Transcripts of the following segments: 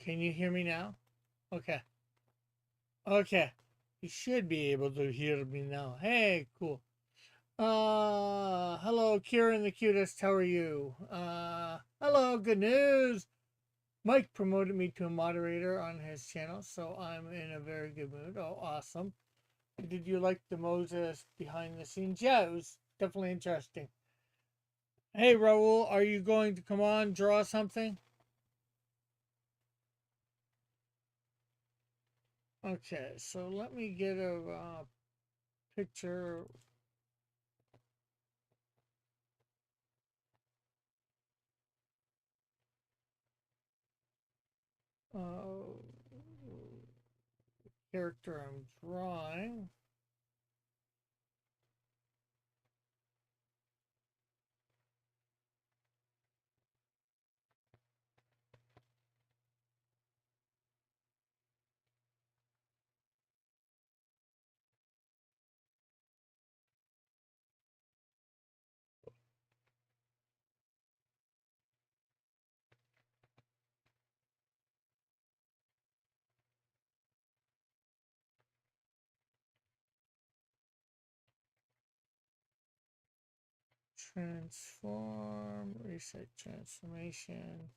Can you hear me now? Okay. Okay. You should be able to hear me now. Hey, cool. Hello, Kieran the cutest. How are you? Hello, good news. Mike promoted me to a moderator on his channel, so I'm in a very good mood. Oh, awesome. Did you like the Moses behind the scenes? Yeah, it was definitely interesting. Hey, Raul, are you going to come on, draw something? Okay, so let me get a picture. Uh, Character I'm drawing. Transform, reset transformation.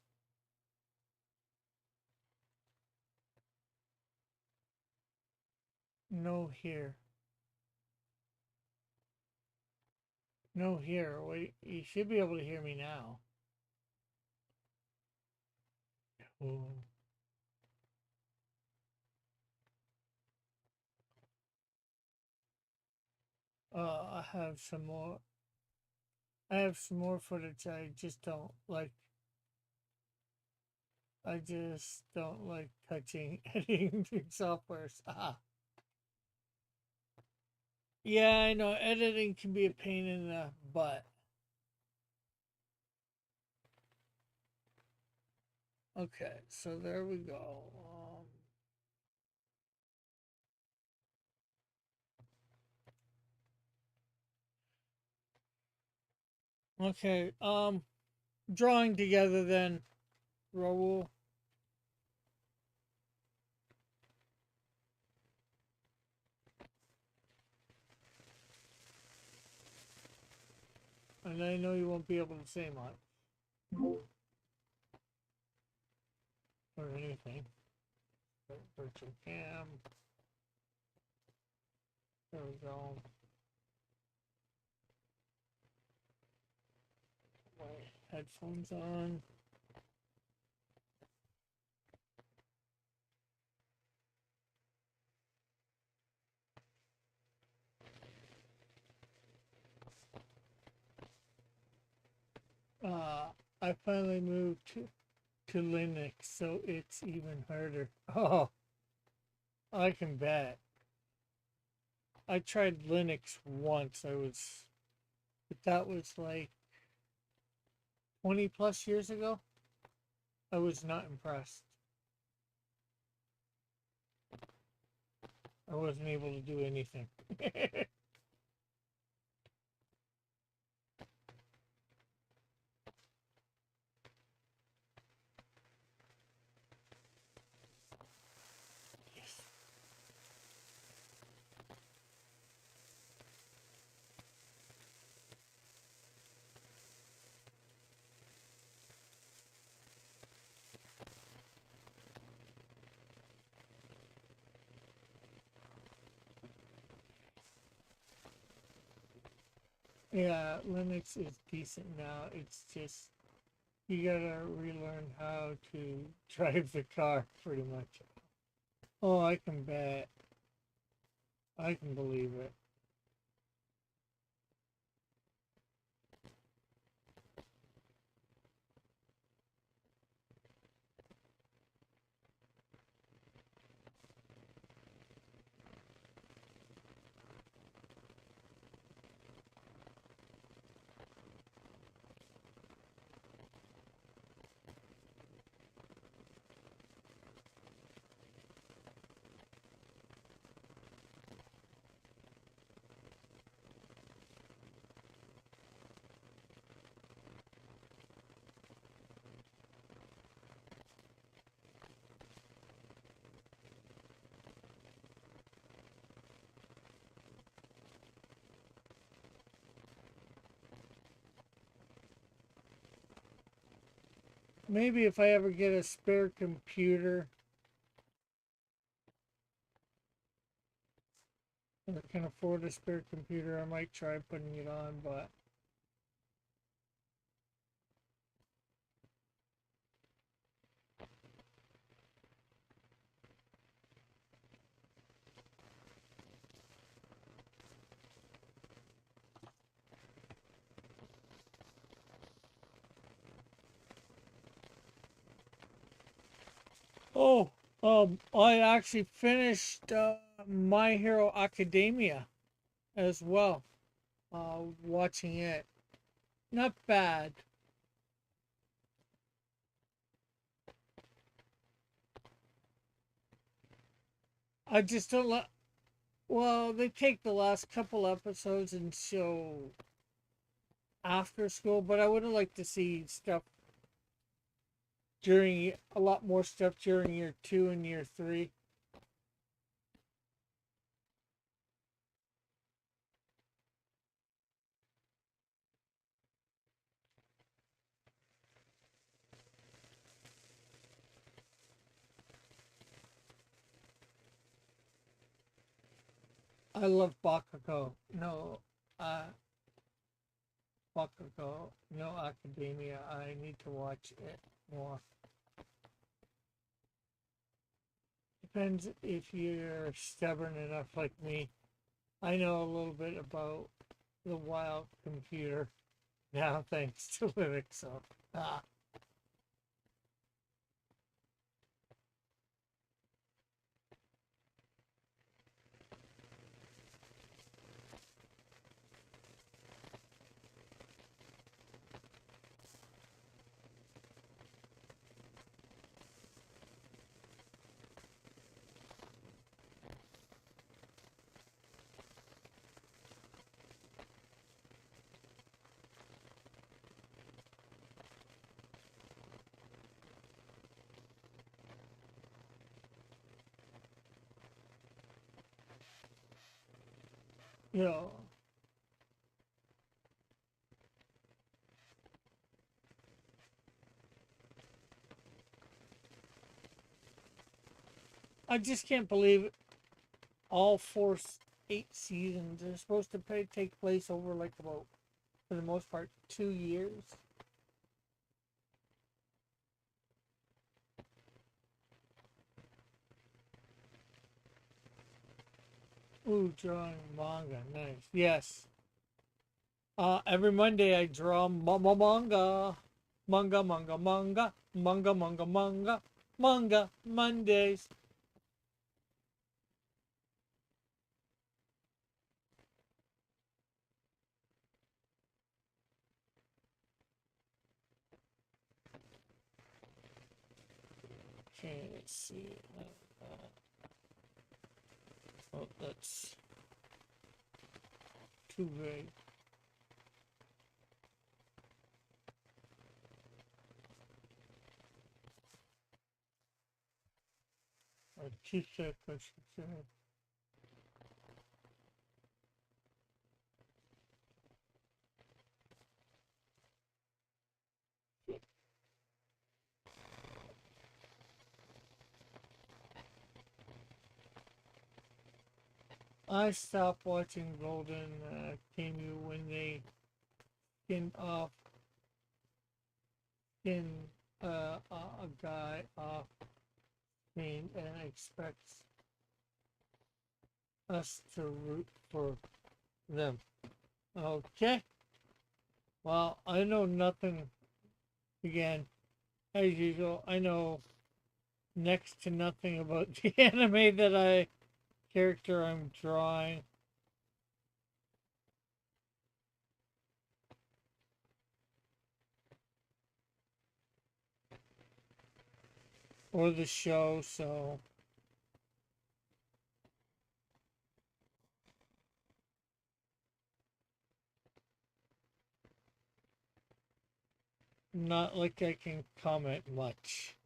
No here. No here. Wait, you should be able to hear me now. Ooh. I have some more. I have some more footage. I just don't like. I just don't like touching editing softwares. Ah. Yeah, I know. Editing can be a pain in the butt. Okay, so there we go. Okay, drawing together then, Raul. And I know you won't be able to say much or anything. Virtual cam. There we go. My headphones on. I finally moved to Linux, so it's even harder. Oh, I can bet. I tried Linux once. But that was like 20 plus years ago. I was not impressed. I wasn't able to do anything. Yes. Yeah, Linux is decent now. It's just you gotta relearn how to drive the car pretty much. Oh, I can bet. I can believe it. maybe if I ever get a spare computer and I can afford a spare computer, I might try putting it on, but oh, I actually finished My Hero Academia as well. Watching it, not bad. I just don't like. Well, they take the last couple episodes and show after school, but I would have liked to see stuff during a lot more stuff during year 2 and year 3. I love Bakugo. No, uh, Bakugo. No Academia. I need to watch it more. Depends if you're stubborn enough like me. I know a little bit about the wild computer now, thanks to Linux. So, ah, you know, I just can't believe all 8 seasons are supposed to take place over like about, for the most part, 2 years. Ooh, drawing manga, nice. Yes. Every Monday I draw manga, manga Mondays. Okay, let's see. Oh, that's too big. Or too thick, I should say. I stopped watching Golden Kamuy when they skinned off skin a guy off screen and expects us to root for them. Okay. Well, I know nothing. Again, as usual, I know next to nothing about the anime that character I'm drawing. Or the show, so not like I can comment much.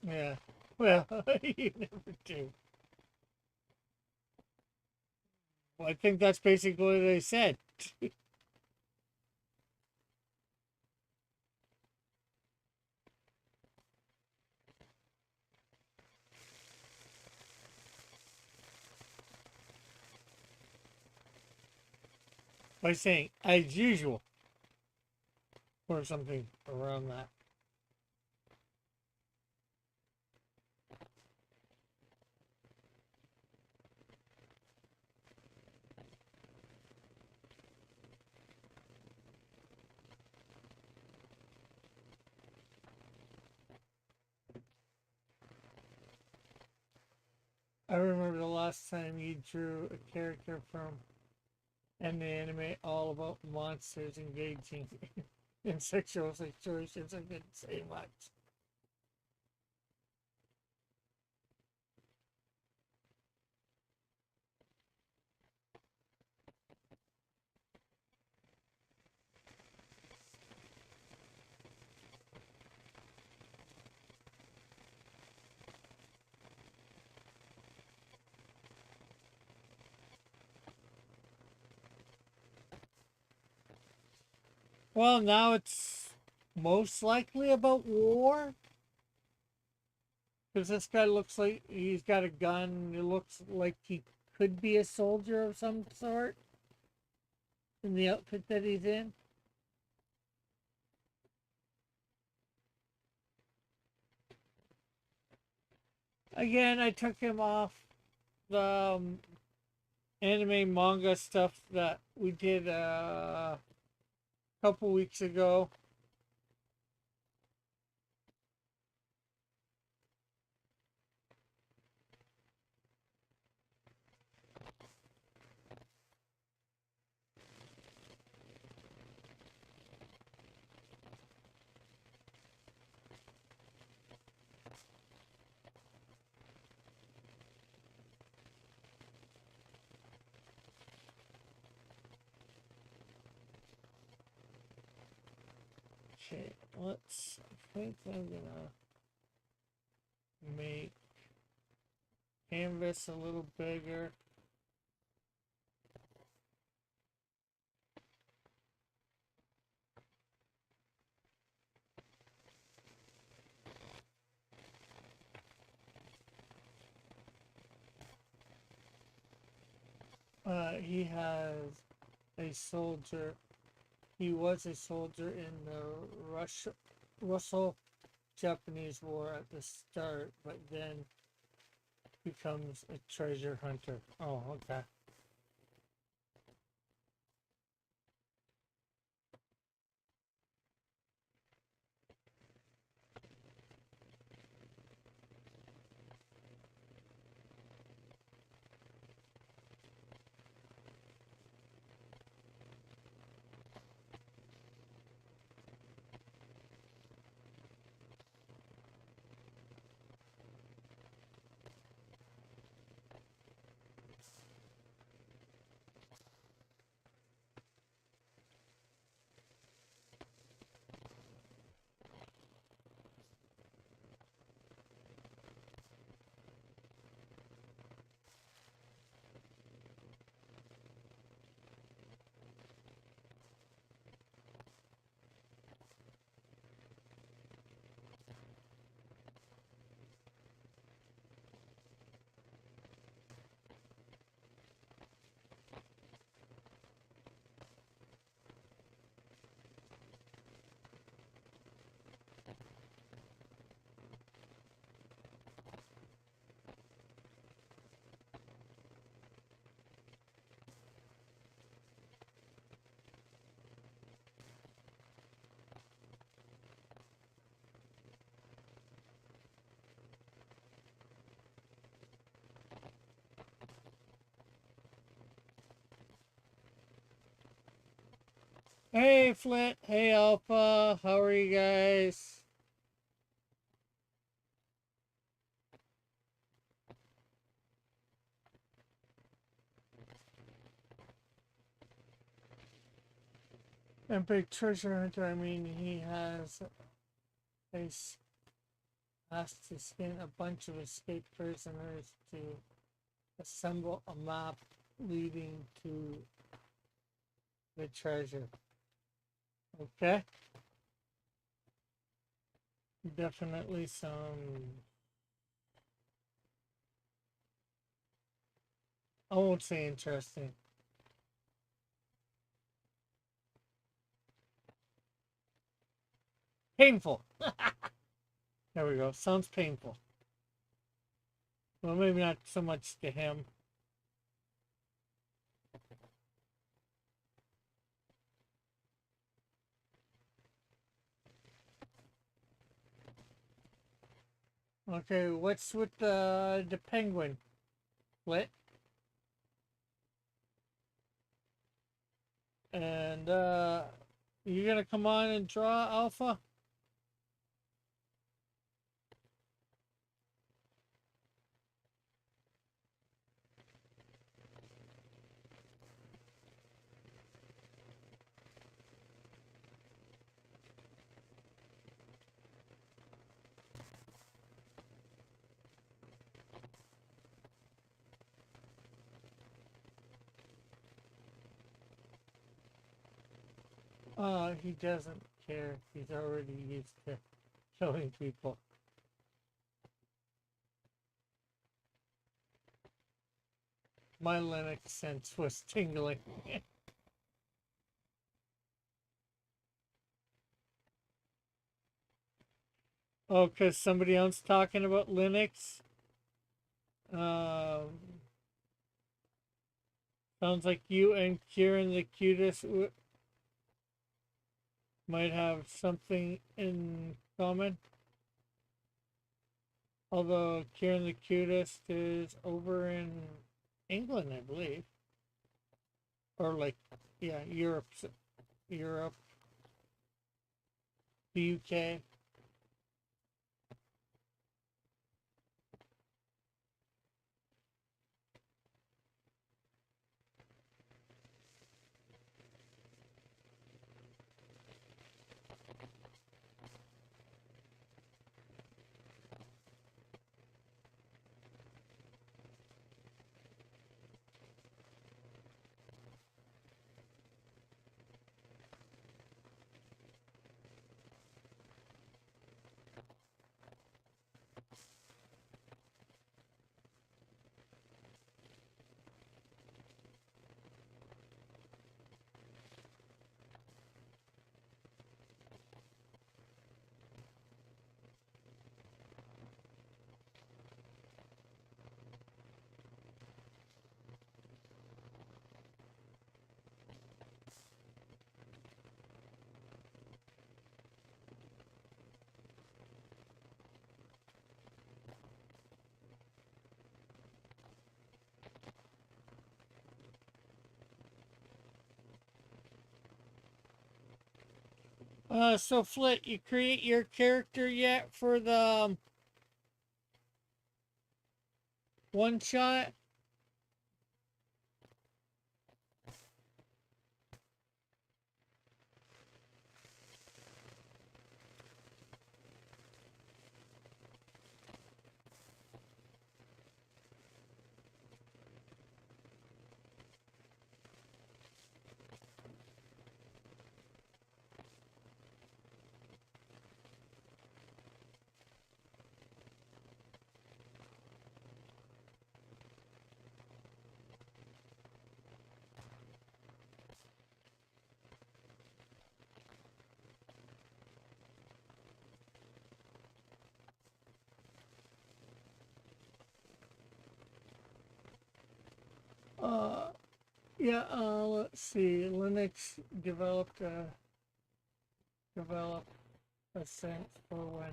Yeah. Well, you never do. Well, I think that's basically what they said. By saying as usual or something around that. I remember the last time you drew a character from an anime all about monsters engaging in sexual situations. I couldn't say much. Well, now it's most likely about war. Because this guy looks like he's got a gun. It looks like he could be a soldier of some sort in the outfit that he's in. Again, I took him off the anime manga stuff that we did a couple weeks ago. Okay, let's. I think I'm gonna make canvas a little bigger. He has a soldier. He was a soldier in the Russo Japanese War at the start, but then becomes a treasure hunter. Oh, okay. Hey, Flint. Hey, Alpha. How are you guys? And big treasure hunter. I mean, he has a Asked to skin a bunch of escaped prisoners to assemble a map leading to the treasure. Okay. Definitely some, I won't say interesting. Painful. There we go. Sounds painful. Well, maybe not so much to him. Okay, what's with the penguin? Lit. And you gonna come on and draw Alpha? He doesn't care. He's already used to killing people. My Linux sense was tingling. Oh, because somebody else talking about Linux? Um, Sounds like you and Kieran the Cutest might have something in common. Although Kieran the Cutest is over in England, I believe. Or like, yeah, Europe, the UK. So Flit, you create your character yet for the one shot? Uh, yeah. Let's see. Linux develop a sense for when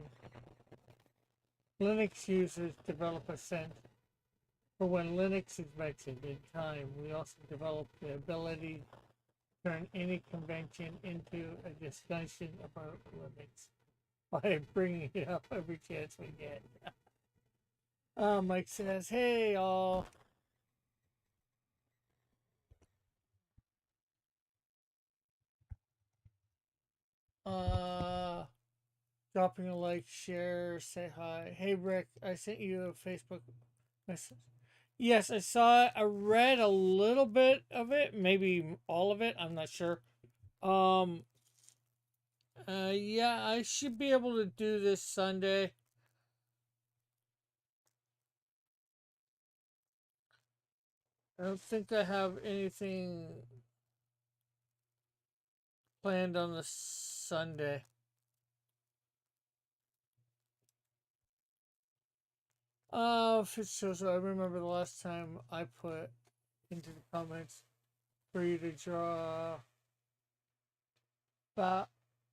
Linux users develop a sense for when Linux is mentioned in time. We also develop the ability to turn any convention into a discussion about Linux by bringing it up every chance we get. Mike says, "Hey, all." Uh, dropping a like, share, say hi. Hey Rick, I sent you a Facebook message. Yes, I saw it. I read a little bit of it, maybe all of it. I'm not sure. Um, yeah, I should be able to do this Sunday. I don't think I have anything planned on the Sunday. If it shows, I remember the last time I put into the comments for you to draw Ba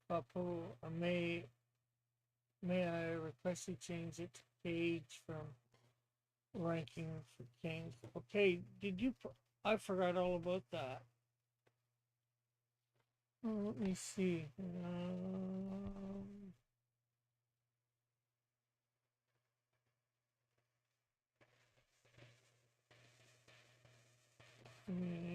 Bapu. May I request you change it to page from ranking for kings? Okay, did you? I forgot all about that. Oh, let me see. Maybe.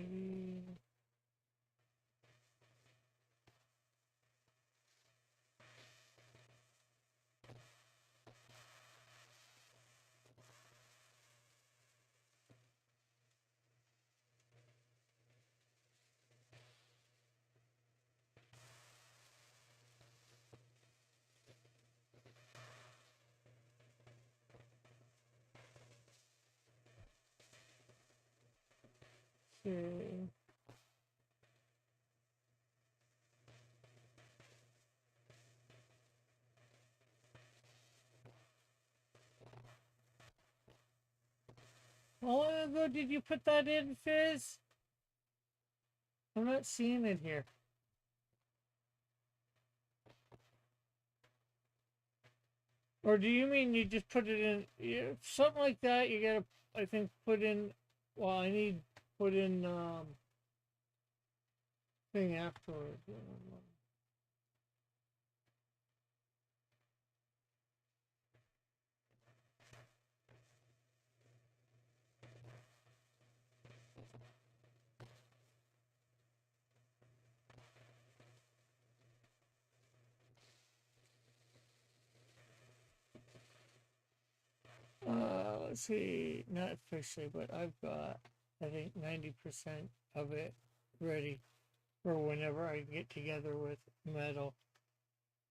Okay. How long ago did you put that in, Fizz? I'm not seeing it here. Or do you mean you just put it in? Yeah, something like that. You gotta, I think, put in. Well, I need put in thing afterwards. Let's see, not officially, but I've got, I think, 90% of it ready for whenever I get together with Metal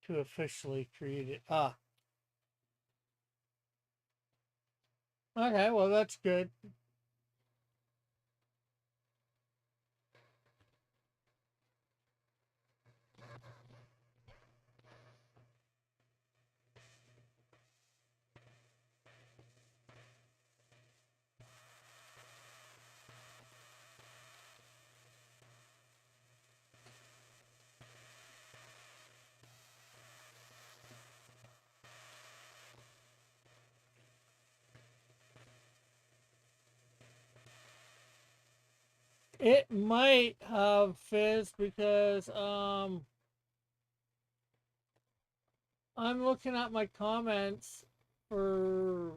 to officially create it. Ah, okay, well, that's good. It might have Fizz because I'm looking at my comments for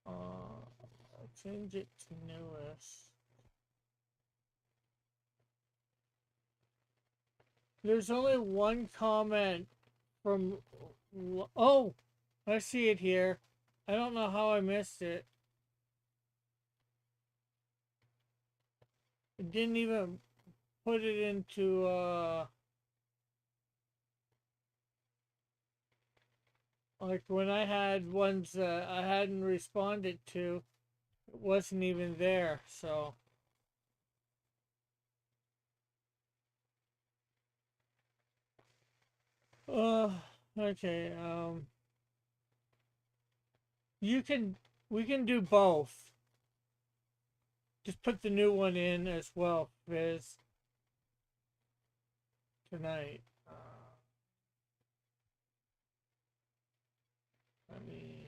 I'll change it to newest. There's only one comment from. Oh, I see it here. I don't know how I missed it. It didn't even put it into like when I had ones I hadn't responded to, it wasn't even there. So uh okay, you can we can do both. Just put the new one in as well, Viz, tonight. Let me.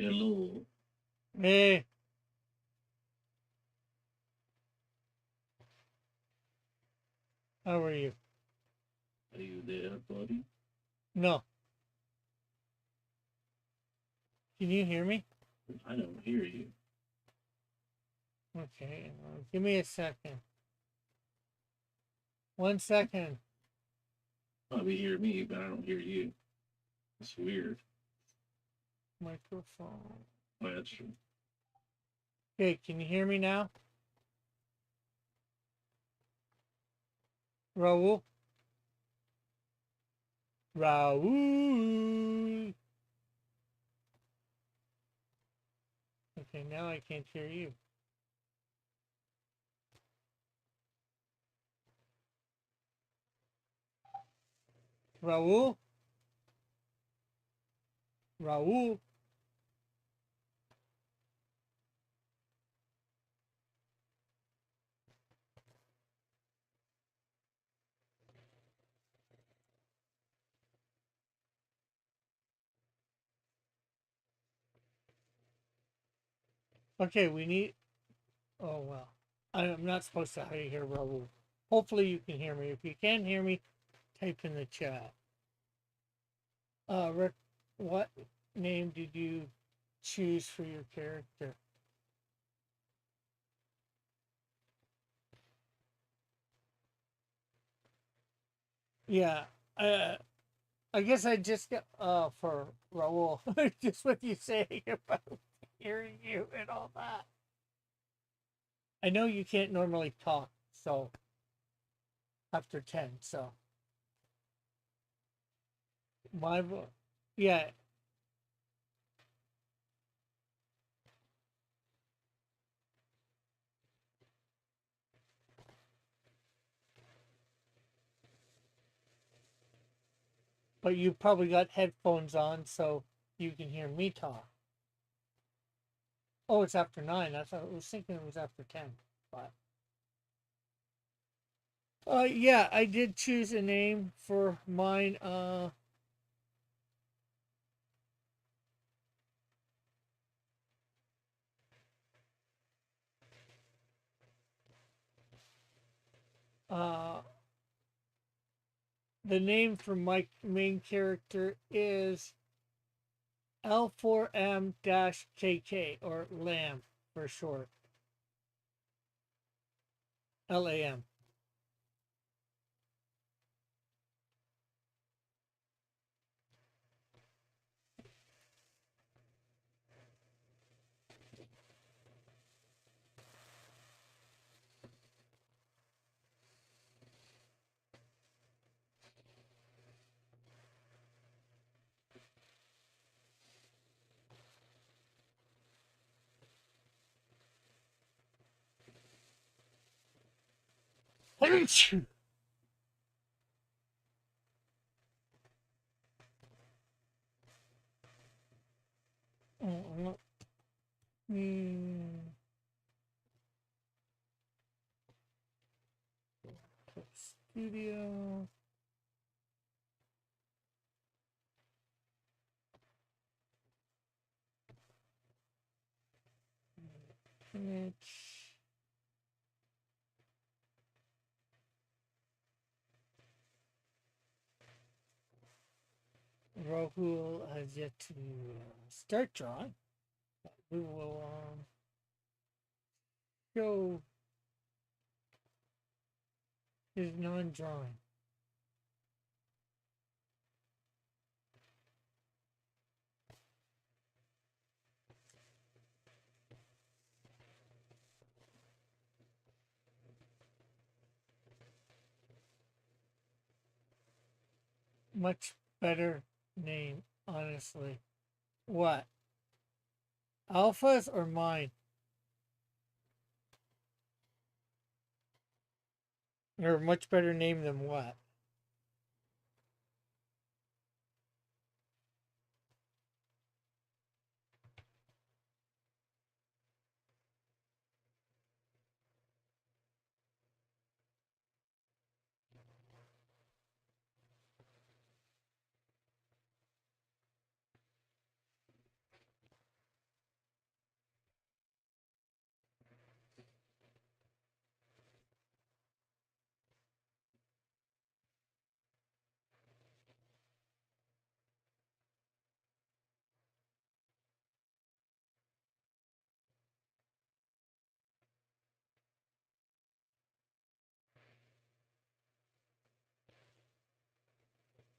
Hello. Hey, how are you? Are you there, buddy? No. Can you hear me? I don't hear you. Okay, give me a second. 1 second. Probably hear me, but I don't hear you. It's weird. Microphone. Oh, that's true. Okay, can you hear me now? Raul? Raul! Okay, now I can't hear you. Raul? Raul? Okay, we need. Oh, well. I'm not supposed to hear Raul. Hopefully, you can hear me. If you can't hear me, type in the chat. Rick, what name did you choose for your character? Yeah, uh, I guess I just got for Raul, just what you saying about hearing you and all that. I know you can't normally talk, so after 10, so my yeah, but you probably got headphones on, so you can hear me talk. Oh, it's after 9. I thought I was thinking it was after 10, but yeah, I did choose a name for mine. Uh, the name for my main character is L4M-KK, or LAM for short. LAM. Oh, not, Studio. Image. Rahul has yet to start drawing. We will show his non-drawing. Much better name, honestly. What? Alphas or mine? Or much better name than what?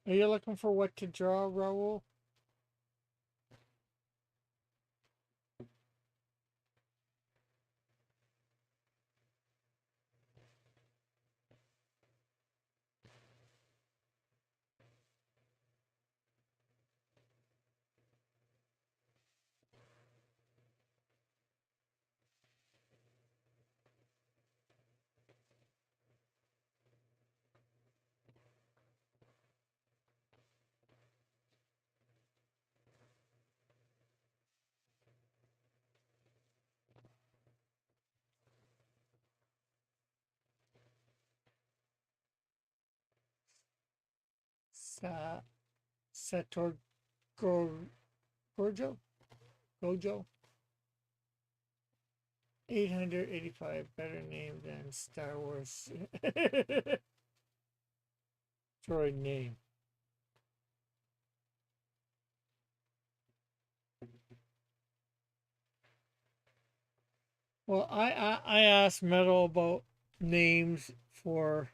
Are you looking for what to draw, Raul? Sa Sator Gorjo? Gojo? 885, better name than Star Wars droid name. Well, I asked Metal about names for.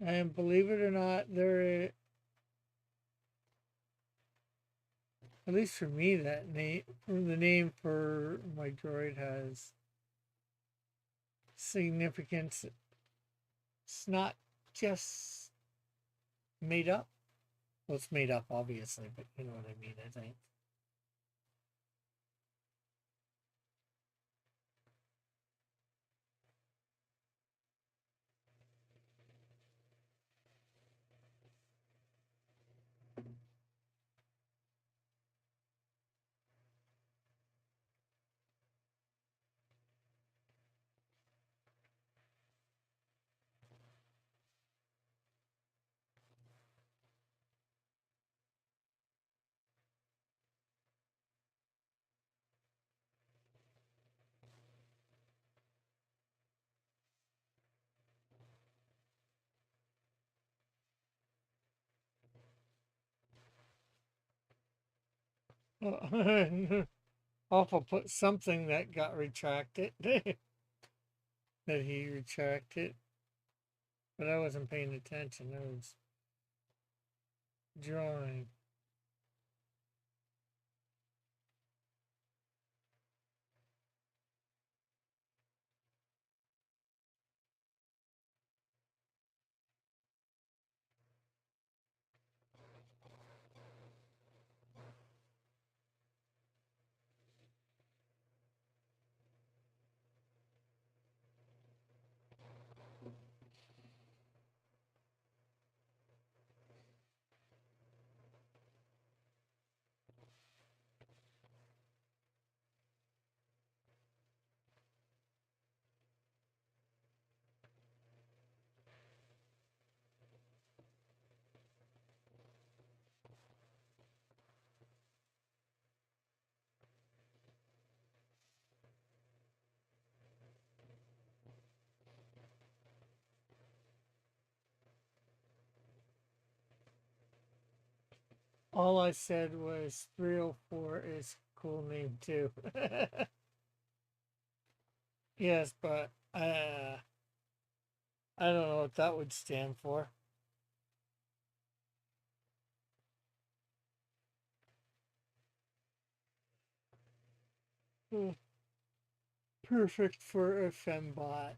And believe it or not, at least for me, that name, the name for my droid has significance. It's not just made up. Well, it's made up, obviously, but you know what I mean, I think. Awful put something that got retracted, that he retracted, but I wasn't paying attention. I was drawing. All I said was 304 is a cool name too. Yes, but I don't know what that would stand for. Hmm, perfect for a fembot.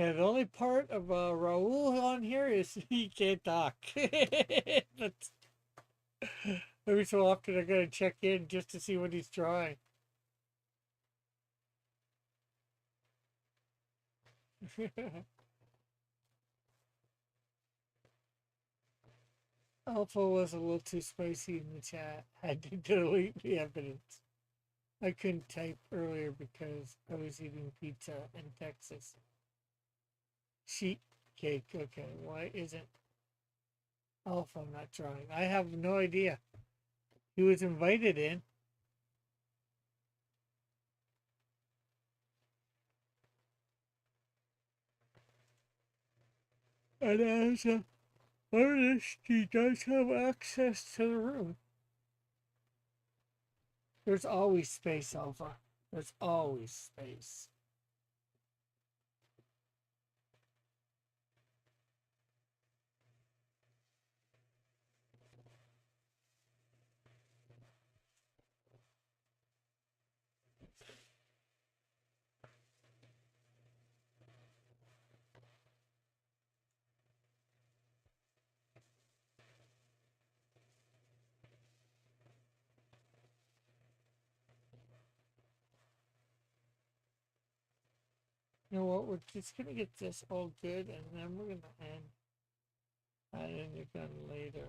Yeah, the only part of Raul on here is he can't talk. That's, every so often I gotta check in just to see what he's drawing. Alpha was a little too spicy in the chat. Had to delete the evidence. I couldn't type earlier because I was eating pizza in Texas. Sheet cake. Okay, why isn't Alpha not drawing? I have no idea. He was invited in. And as a artist, he does have access to the room. There's always space, Alpha. There's always space. You know what? We're just gonna get this all good, and then we're gonna end. And then you're done later.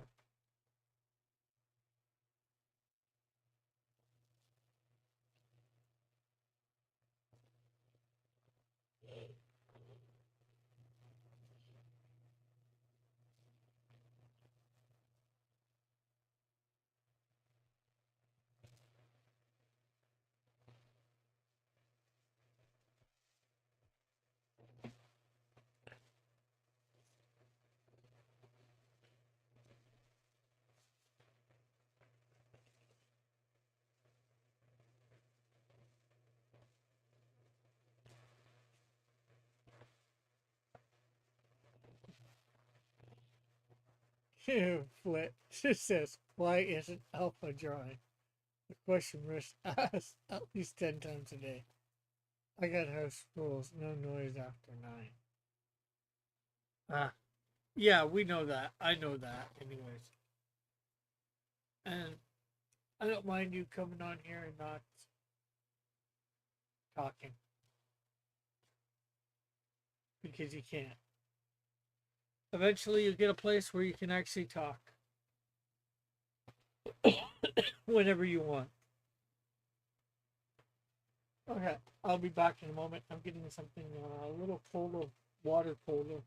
Flit just says, why isn't Alpha drawing? The question was asked at least 10 times a day. I got house rules, no noise after 9. Ah, yeah, we know that. I know that, anyways. And I don't mind you coming on here and not talking because you can't. Eventually, you get a place where you can actually talk whenever you want. Okay, I'll be back in a moment. I'm getting something, a little cola, water cola.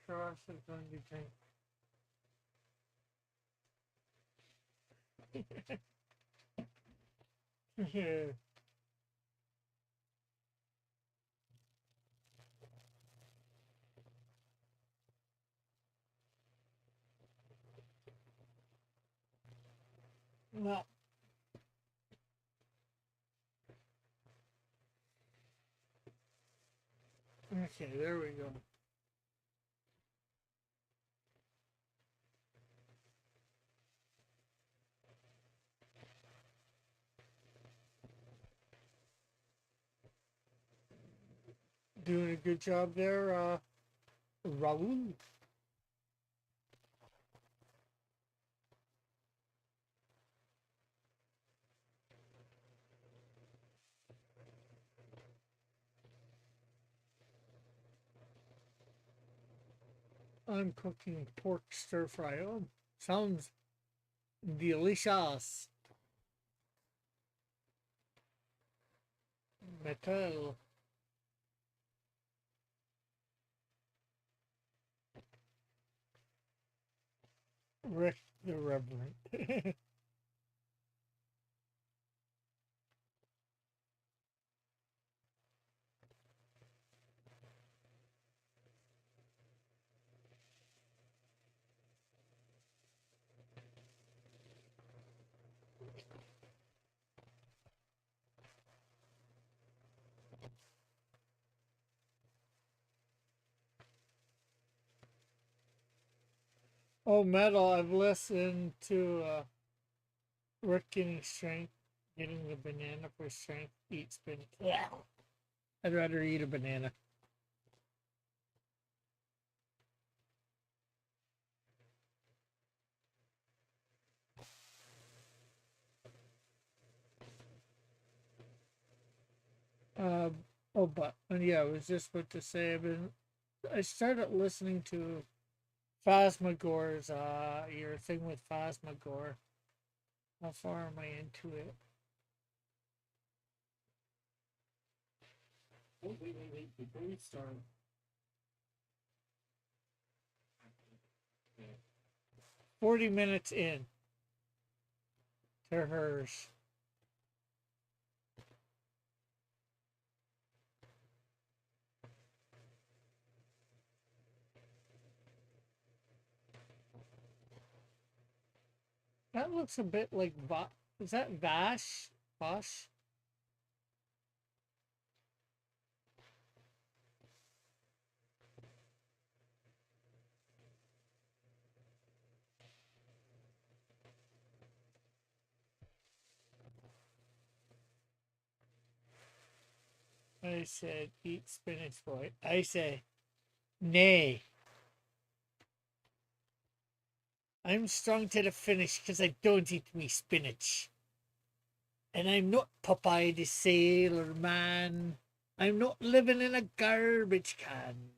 Sure, I going to drink. Yeah. Well, Okay, there we go. Doing a good job there, Raul. I'm cooking pork stir fry. Oh, sounds delicious. Metal. Rick the Reverend. Oh, metal. I've listened to Rick getting strength, getting the banana for strength, eat spinach. Yeah. I'd rather eat a banana. Uh, oh, but yeah, I was just about to say I started listening to Phasmagore's your thing with Phasmagore. How far am I into it? Oh, wait. Before we start, 40 minutes in to hers. That looks a bit like is that Vash? Vash? I said, eat spinach, boy. I say, nay. I'm strong to the finish because I don't eat me spinach. And I'm not Popeye the Sailor Man. I'm not living in a garbage can.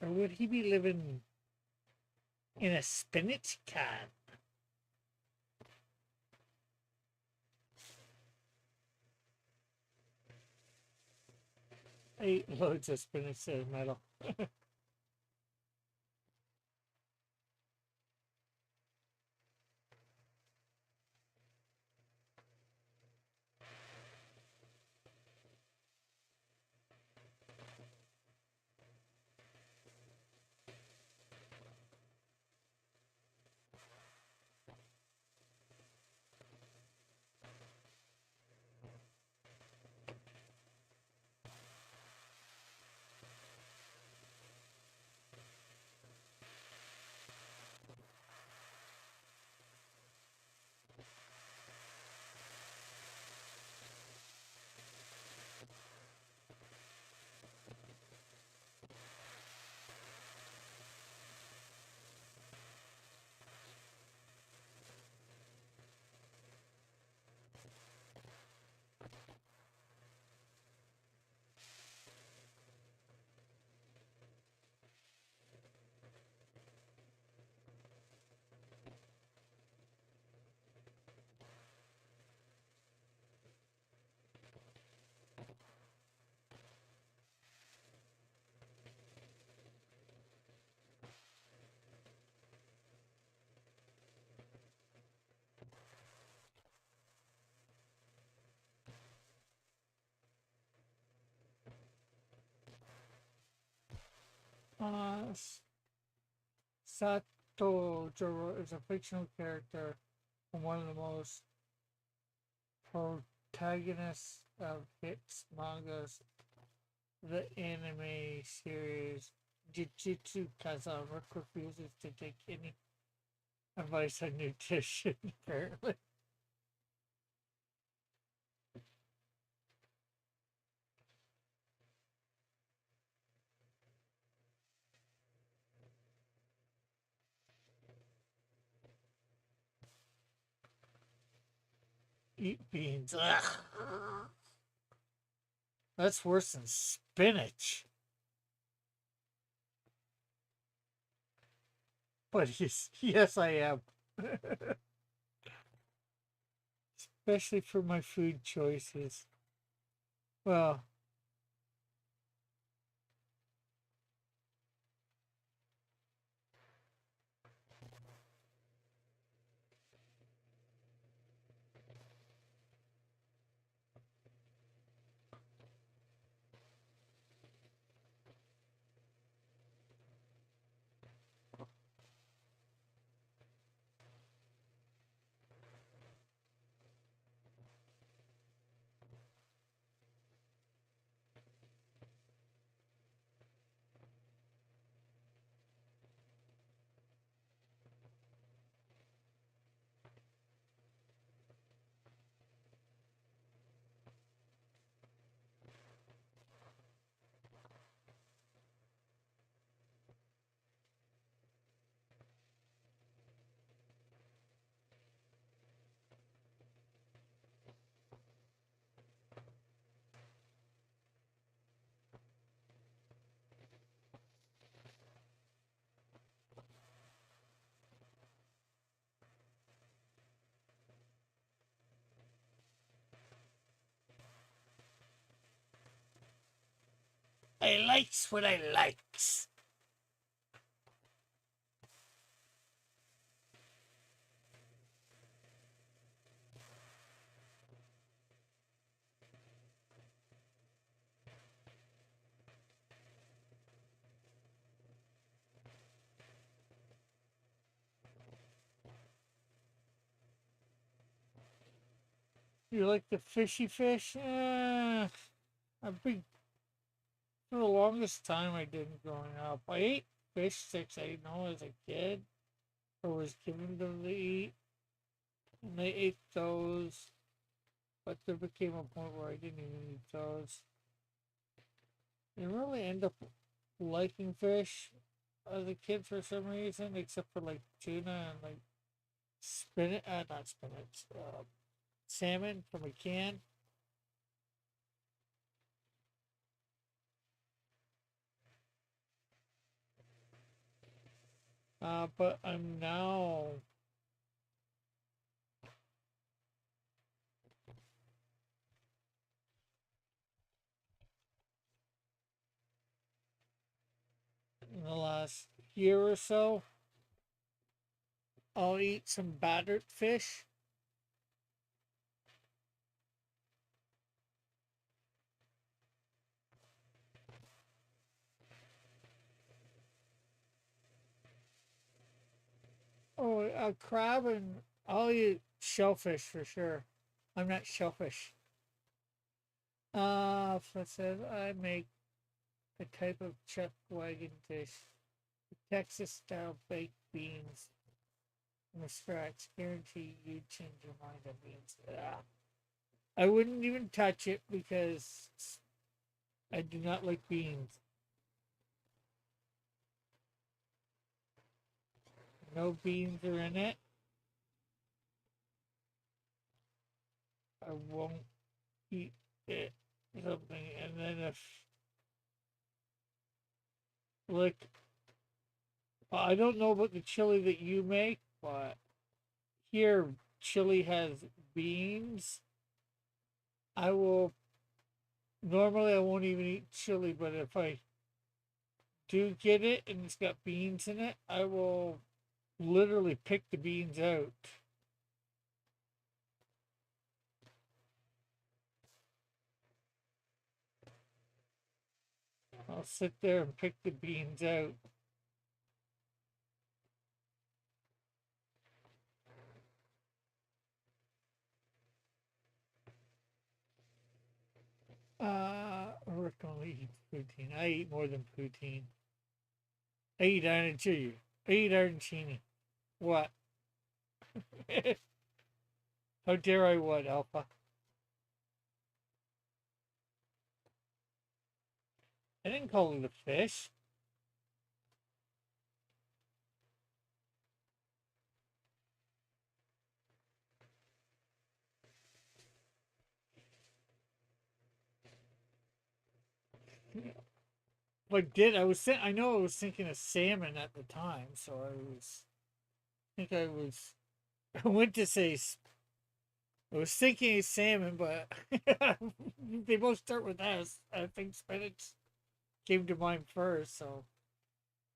Or would he be living in a spinach can? I eat loads of spinach, says Metal. Uh, Sato Joro is a fictional character from one of the most protagonists of hits mangas, the anime series Jujutsu Kaisen. Rick refuses to take any advice on nutrition, apparently. Eat beans. Ugh. That's worse than spinach. But yes, yes, I am. Especially for my food choices. Well, I likes what I likes. You like the fishy fish? I've been for the longest time I didn't growing up. I ate fish sticks, I know, as a kid, or was given them to eat, and I ate those. But there became a point where I didn't even eat those. I didn't really end up liking fish as a kid for some reason, except for like tuna and like spinach, not spinach, salmon from a can. But I'm now in the last year or so, I'll eat some battered fish. Oh, a crab, and I'll eat shellfish for sure. I'm not shellfish. So it says I make a type of chuck wagon dish, Texas style baked beans from scratch. Guarantee you change your mind on beans. I wouldn't even touch it because I do not like beans. No beans are in it. I won't eat it. Something, and then if like I don't know about the chili that you make, but here chili has beans. I will normally I won't even eat chili, but if I do get it and it's got beans in it, I will literally pick the beans out. I'll sit there and pick the beans out. Rick only eats poutine. I eat more than poutine. I eat arancini. I eat arancini. What? How dare I what, Alpha? I didn't call it a fish. But I know I was thinking of salmon at the time, so I was, I went to say, I was thinking of salmon, but they both start with S. I think spinach came to mind first, so,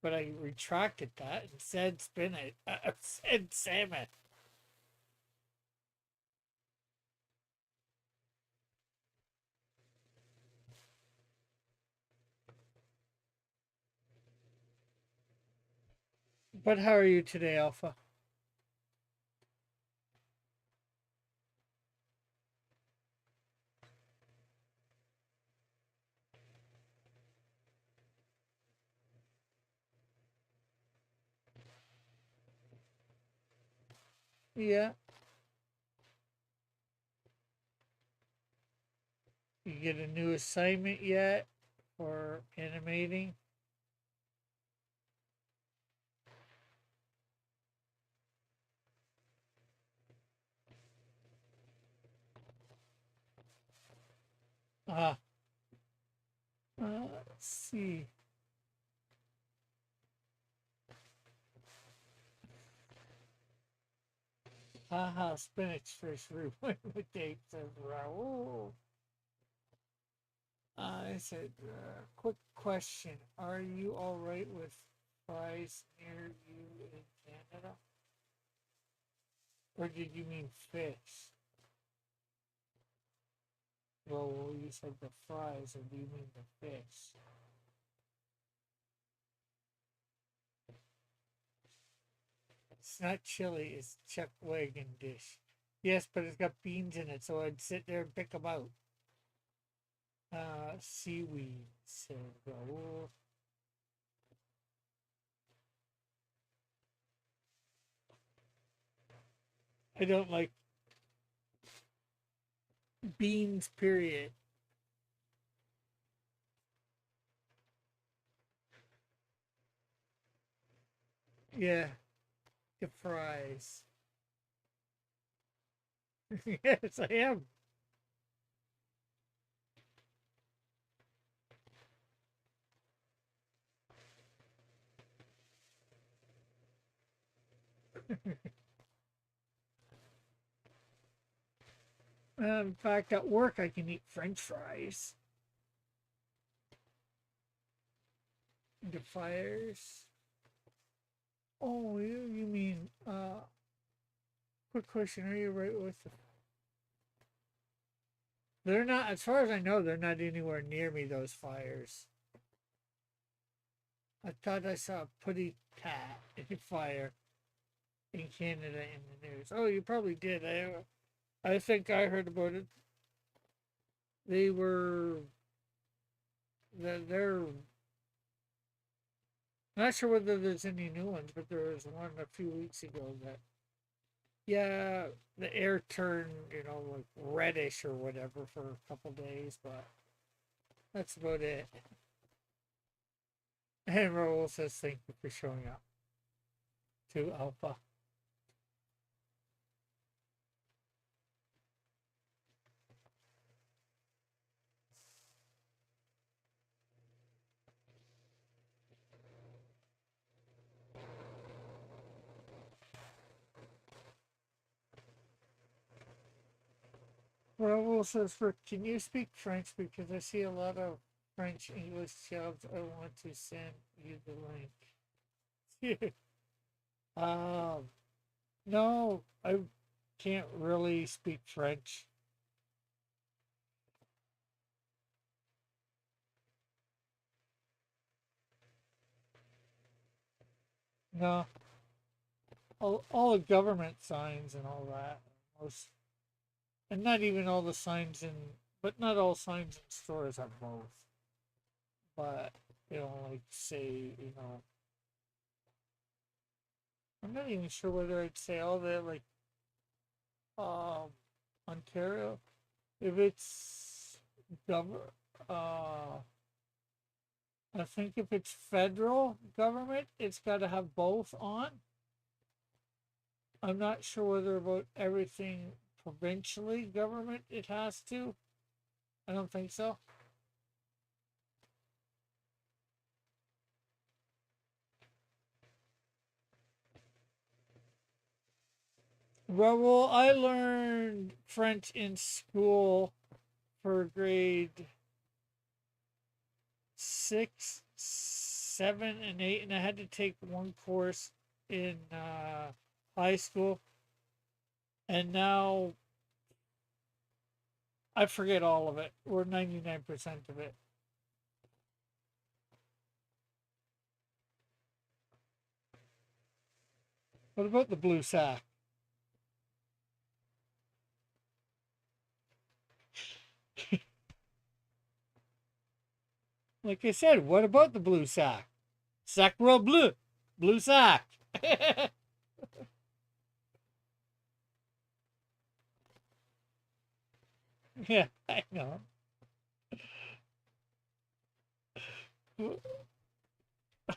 but I retracted that and said spinach, said salmon. But how are you today, Alpha? Yeah. You get a new assignment yet for animating? Ah, let's see. Haha, spinach fish rewind with date, says Raul. I said, quick question. Are you alright with fries near you in Canada? Or did you mean fish? Well, you said the fries, or do you mean the fish? It's not chili, it's Chuck Wagon dish. Yes, but it's got beans in it, so I'd sit there and pick them out. Seaweed, said Raul. I don't like beans, period. Yeah, the fries. Yes, I am. In fact, at work, I can eat French fries. The fires. Oh, you mean, quick question. Are you right with the... They're not, as far as I know, they're not anywhere near me, those fires. I thought I saw a putty cat in a fire in Canada in the news. Oh, you probably did. I think I heard about it. They were, they're not sure whether there's any new ones, but there was one a few weeks ago that, yeah, the air turned, like reddish or whatever for a couple days, but that's about it. And Raul says thank you for showing up to Alpha. Raul says, can you speak French? Because I see a lot of French English jobs. I want to send you the link. um, no, I can't really speak French. No, all the government signs and all that. Most, and not even all the signs in, but not all signs in stores have both. But like say, I'm not even sure whether I'd say all the like um Ontario. If it's government, I think if it's federal government, it's got to have both on. I'm not sure whether about everything provincially government it has to. I don't think so. Well, I learned French in school for grade 6, 7, and 8, and I had to take one course in high school, and now I forget all of it, or 99% of it. What about the blue sack? Like I said, what about the blue sack? Sacre bleu, blue sack. Yeah, I know.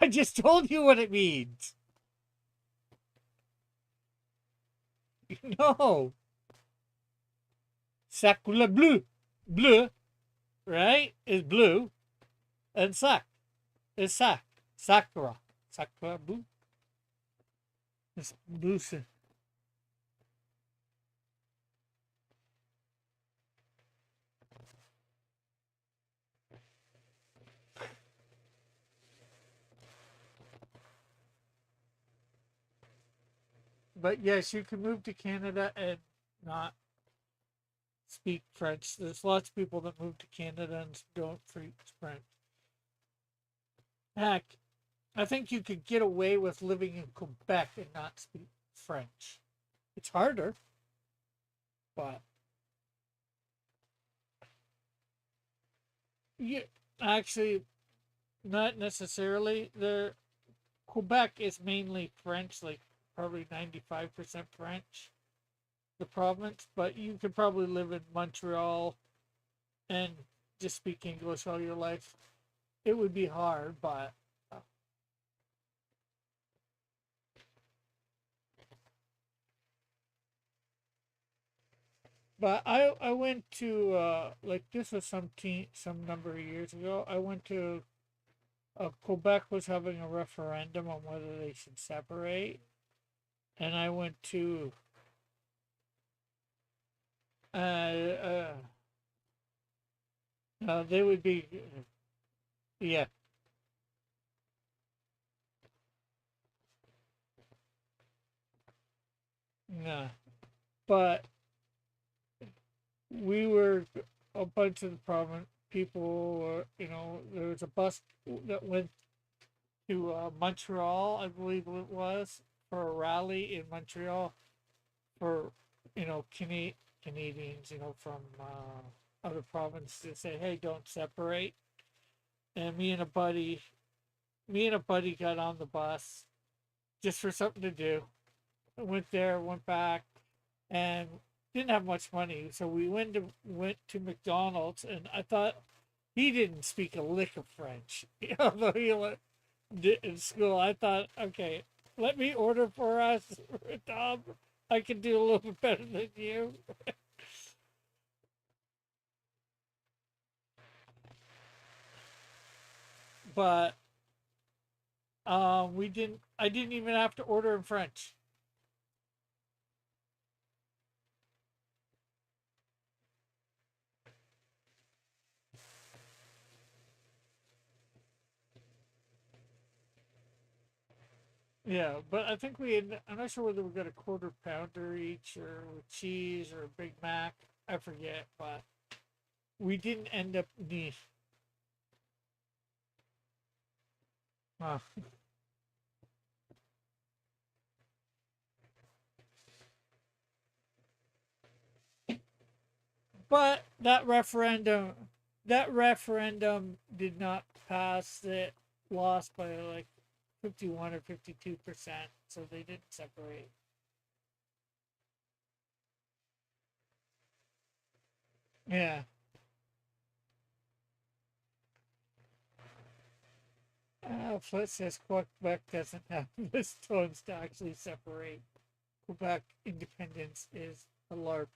I just told you what it means. No, sacre bleu, bleu, right? Is blue, and sac is sac, sacra, sacra bleu. It's blue. But yes, you can move to Canada and not speak French. There's lots of people that move to Canada and don't speak French. Heck, I think you could get away with living in Quebec and not speak French. It's harder, but you actually not necessarily. The Quebec is mainly French, like probably 95% French, the province, but you could probably live in Montreal and just speak English all your life. It would be hard, but I went to like this was some number of years ago. I went to Quebec was having a referendum on whether they should separate, and I went to they would be yeah, nah, but we were a bunch of the province people. There was a bus that went to Montreal, I believe it was, for a rally in Montreal for Canadians, from other provinces to say, hey, don't separate. And me and a buddy got on the bus just for something to do. I went there, went back, and didn't have much money, so we went to McDonald's, and I thought he didn't speak a lick of French, although he did in school. I thought, okay, let me order for us, Tom. I can do a little bit better than you. But we didn't. I didn't even have to order in French. Yeah, but I think I'm not sure whether we got a quarter pounder each or with cheese or a Big Mac. I forget, but we didn't end up neat. Uh, But that referendum did not pass. It lost by like 51 or 52%, so they didn't separate. Yeah. Flint says Quebec doesn't have the stones to actually separate. Quebec independence is a LARP.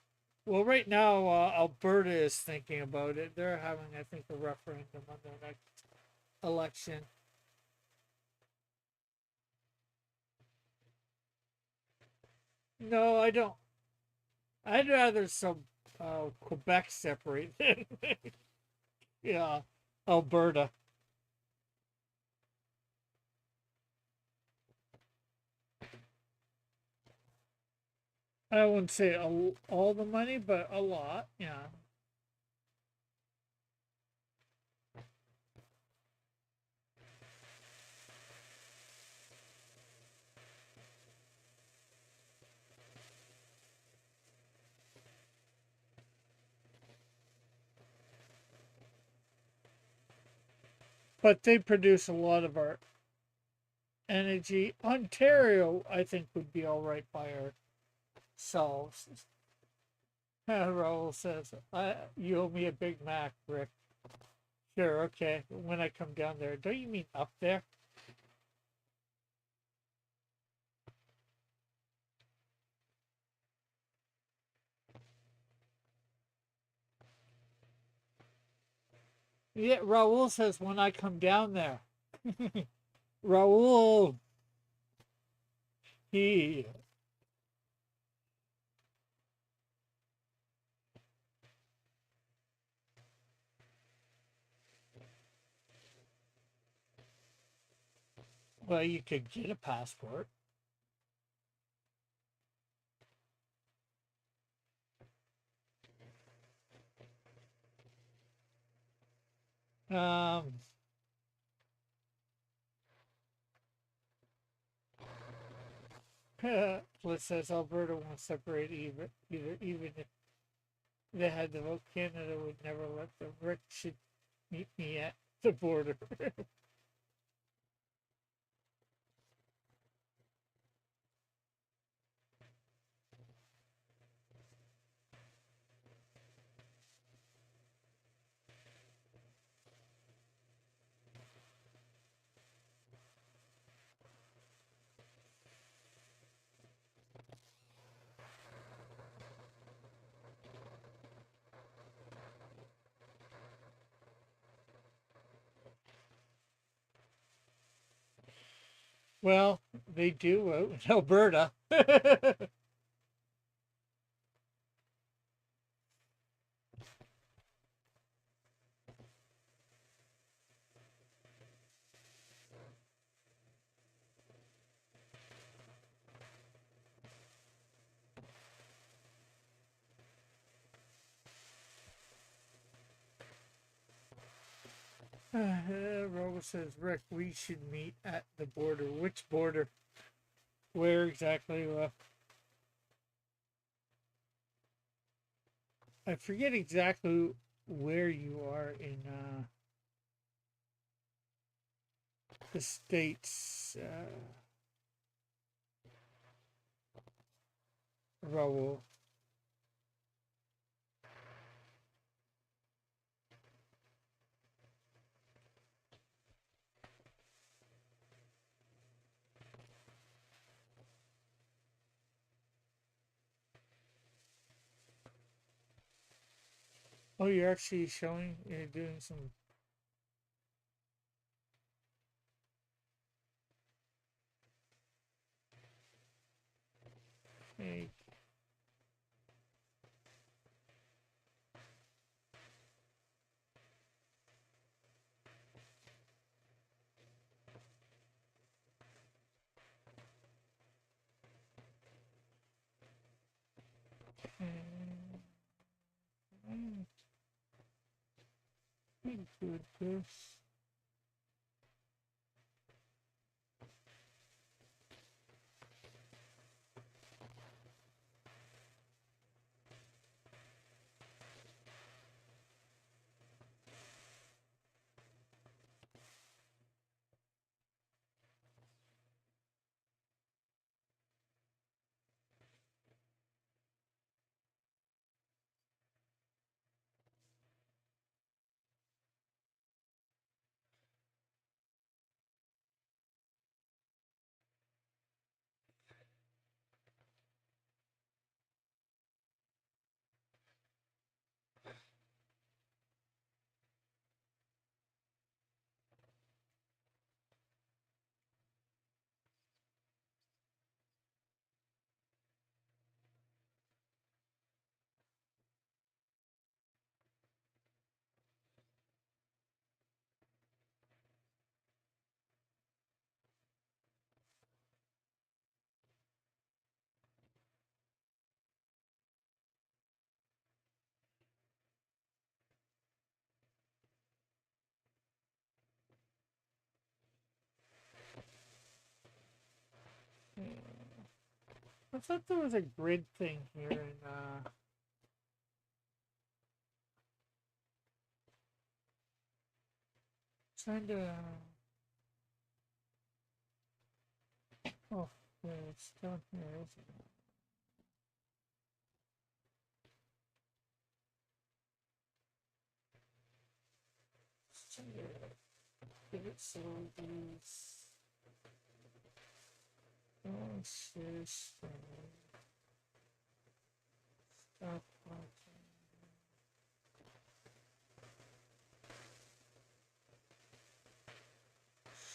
Well, right now, Alberta is thinking about it. They're having, I think, a referendum on their next election. No, I don't. I'd rather some Quebec separate than yeah, Alberta. I wouldn't say all the money, but a lot. Yeah. But they produce a lot of our energy. Ontario, I think, would be all right by ourselves. Raul says, you owe me a Big Mac, Rick. Sure, okay. When I come down there. Don't you mean up there? Yeah, Raul says, when I come down there. Raul, he. Well, you could get a passport. Um, Flint says Alberta won't separate either. Even if they had the vote, Canada would never let them. Rick should meet me at the border. Well, they do out in Alberta. Robert says, Rick, we should meet at the border. Which border? Where exactly? I forget exactly where you are in the States, Raul. Oh, you're actually showing, you're doing some. Hey, good this. thought there was a grid thing here in trying to oh yeah, it's down here, isn't it? Let's try to get it so these this stuff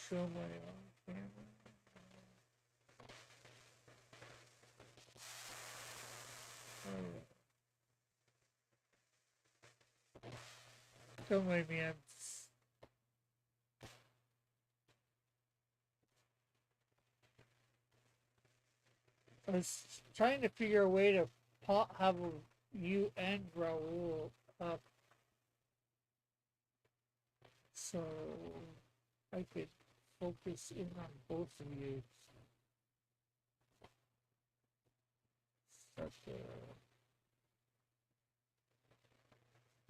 show my own camera. Oh, don't mind me, I was trying to figure a way to have you and Raul up so I could focus in on both of you. Start to...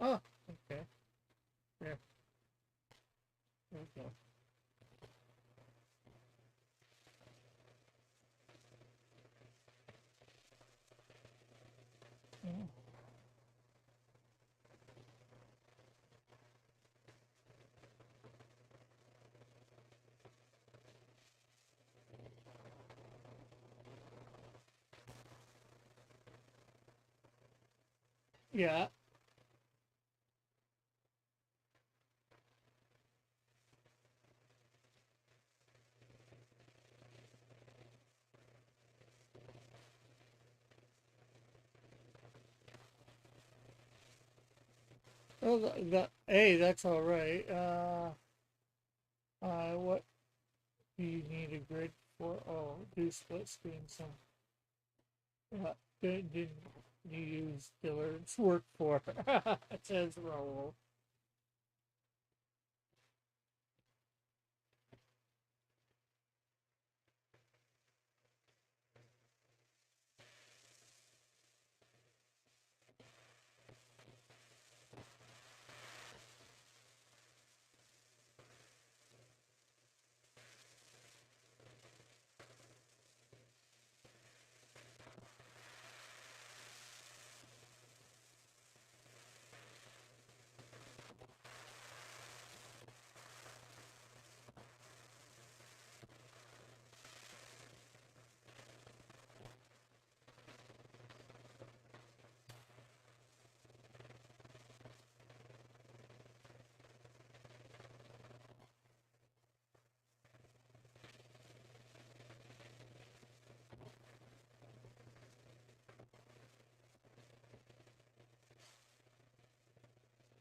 Oh, okay. There. There we go. Yeah. Oh, hey, that's all right. What do you need a grid for? Oh, do split screen some. Didn't you use Dillard's work for? It says Raul.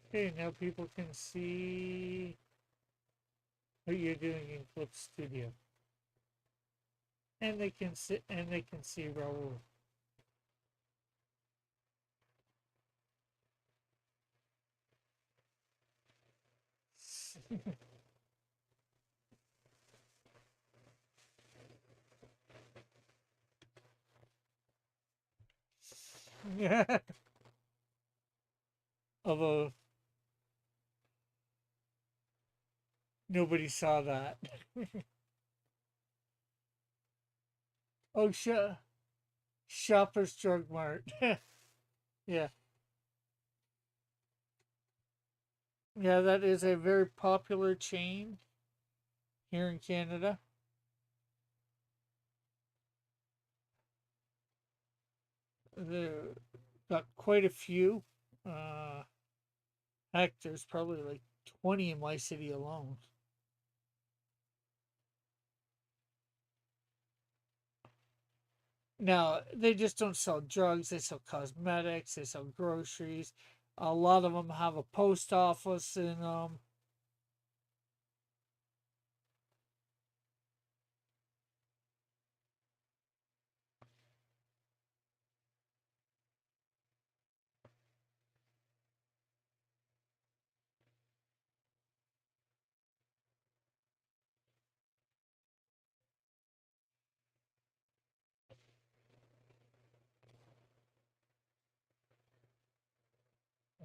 Okay, now people can see what you're doing in Clip Studio, and they can see Raul. Although nobody saw that. Oh, Shoppers Drug Mart. Yeah, yeah, that is a very popular chain here in Canada. They've got quite a few. Uh, Heck, there's probably like 20 in my city alone. Now, they just don't sell drugs, they sell cosmetics, they sell groceries. A lot of them have a post office in them.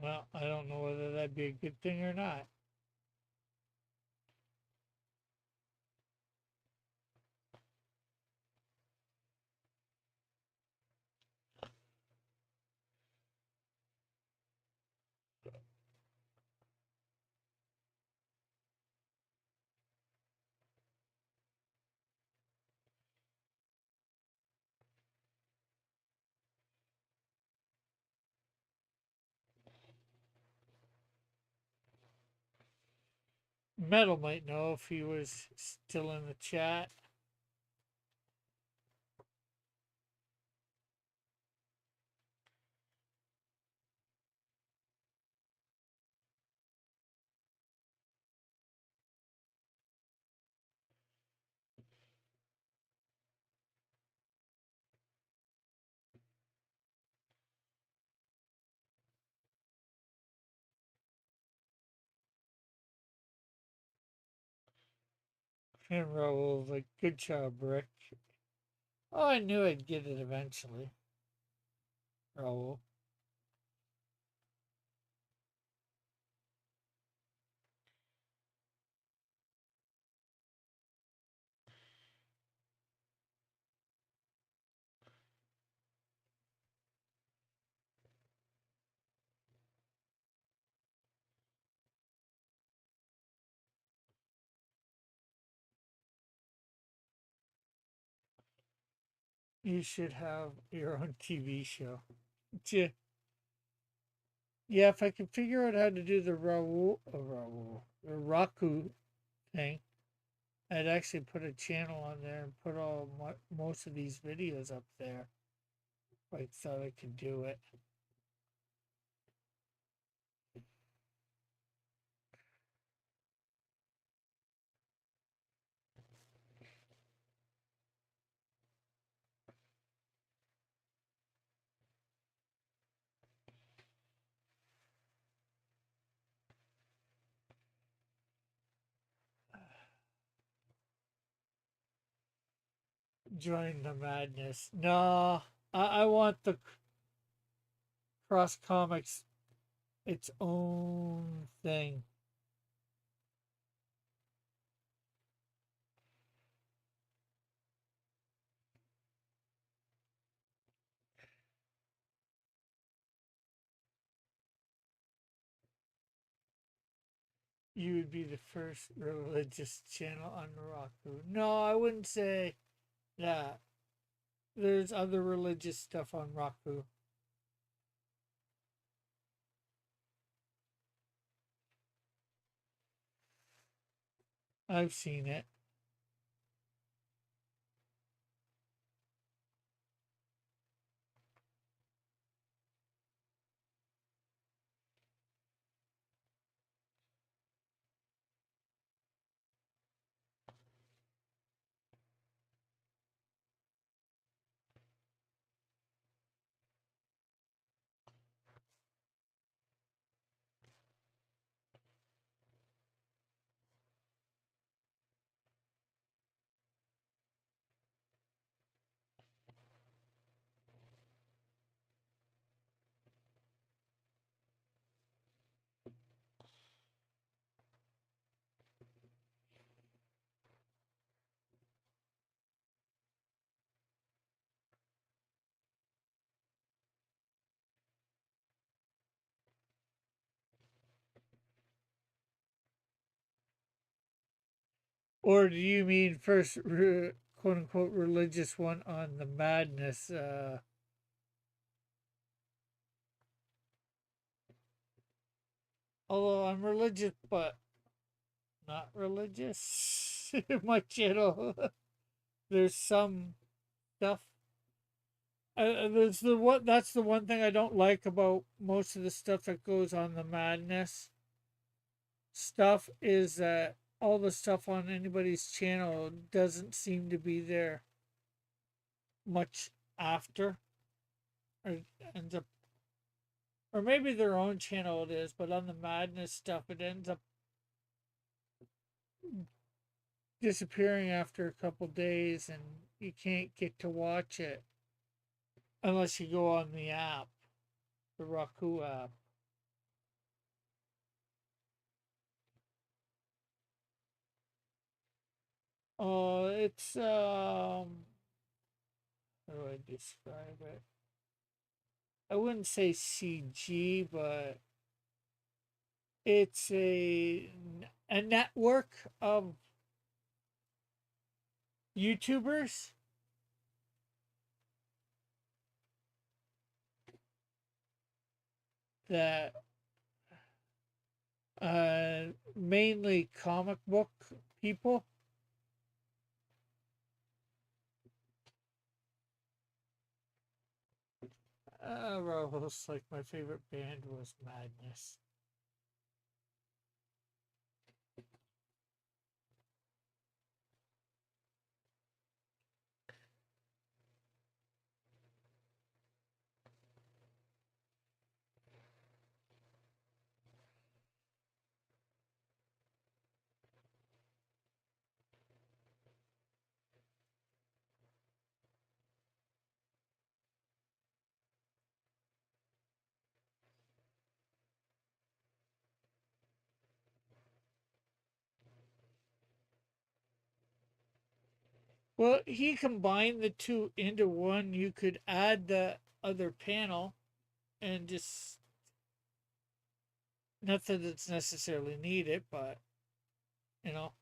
Well, I don't know whether that'd be a good thing or not. Metal might know if he was still in the chat. And Raul, like, good job, Rick. Oh, I knew I'd get it eventually. Raul. You should have your own TV show. Yeah, yeah, if I could figure out how to do the the Raku thing, I'd actually put a channel on there and put most of these videos up there. I thought I could do it. Join the madness. No, I want the Cross Comics its own thing. You would be the first religious channel on Roku. No, I wouldn't say that. There's other religious stuff on Roku. I've seen it. Or do you mean first, quote unquote, religious one on the madness? Although I'm religious, but not religious. My channel, there's some stuff. There's the what? That's the one thing I don't like about most of the stuff that goes on the madness stuff is that all the stuff on anybody's channel doesn't seem to be there much after, or ends up, or maybe their own channel it is, but on the madness stuff it ends up disappearing after a couple days and you can't get to watch it unless you go on the app, the Roku app. It's how do I describe it? I wouldn't say CG, but it's a network of YouTubers that mainly comic book people. Rose, like my favorite band was Madness. Well, he combined the two into one. You could add the other panel and just not that it's necessarily needed, but you know.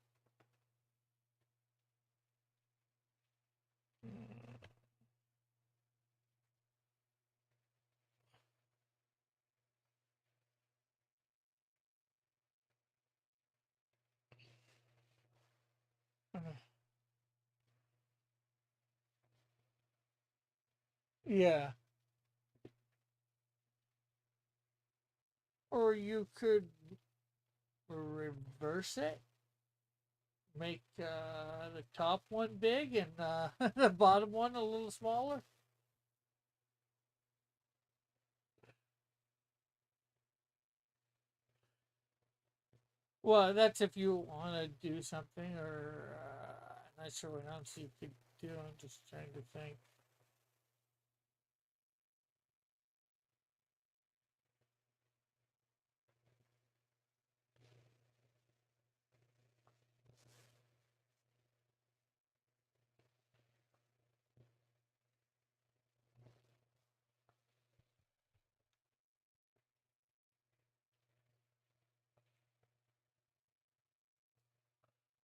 Yeah. Or you could reverse it, make the top one big and the bottom one a little smaller. Well, that's if you want to do something, or I'm not sure what else you could do. I'm just trying to think.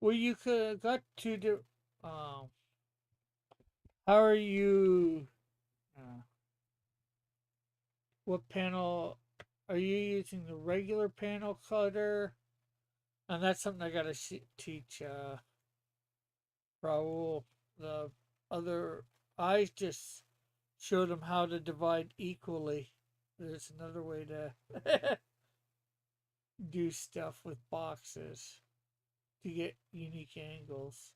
Well, you could have got to do. Um, how are you? Uh, what panel are you using? The regular panel cutter, and that's something I gotta teach Raul. The other, I just showed him how to divide equally. There's another way to do stuff with boxes to get unique angles.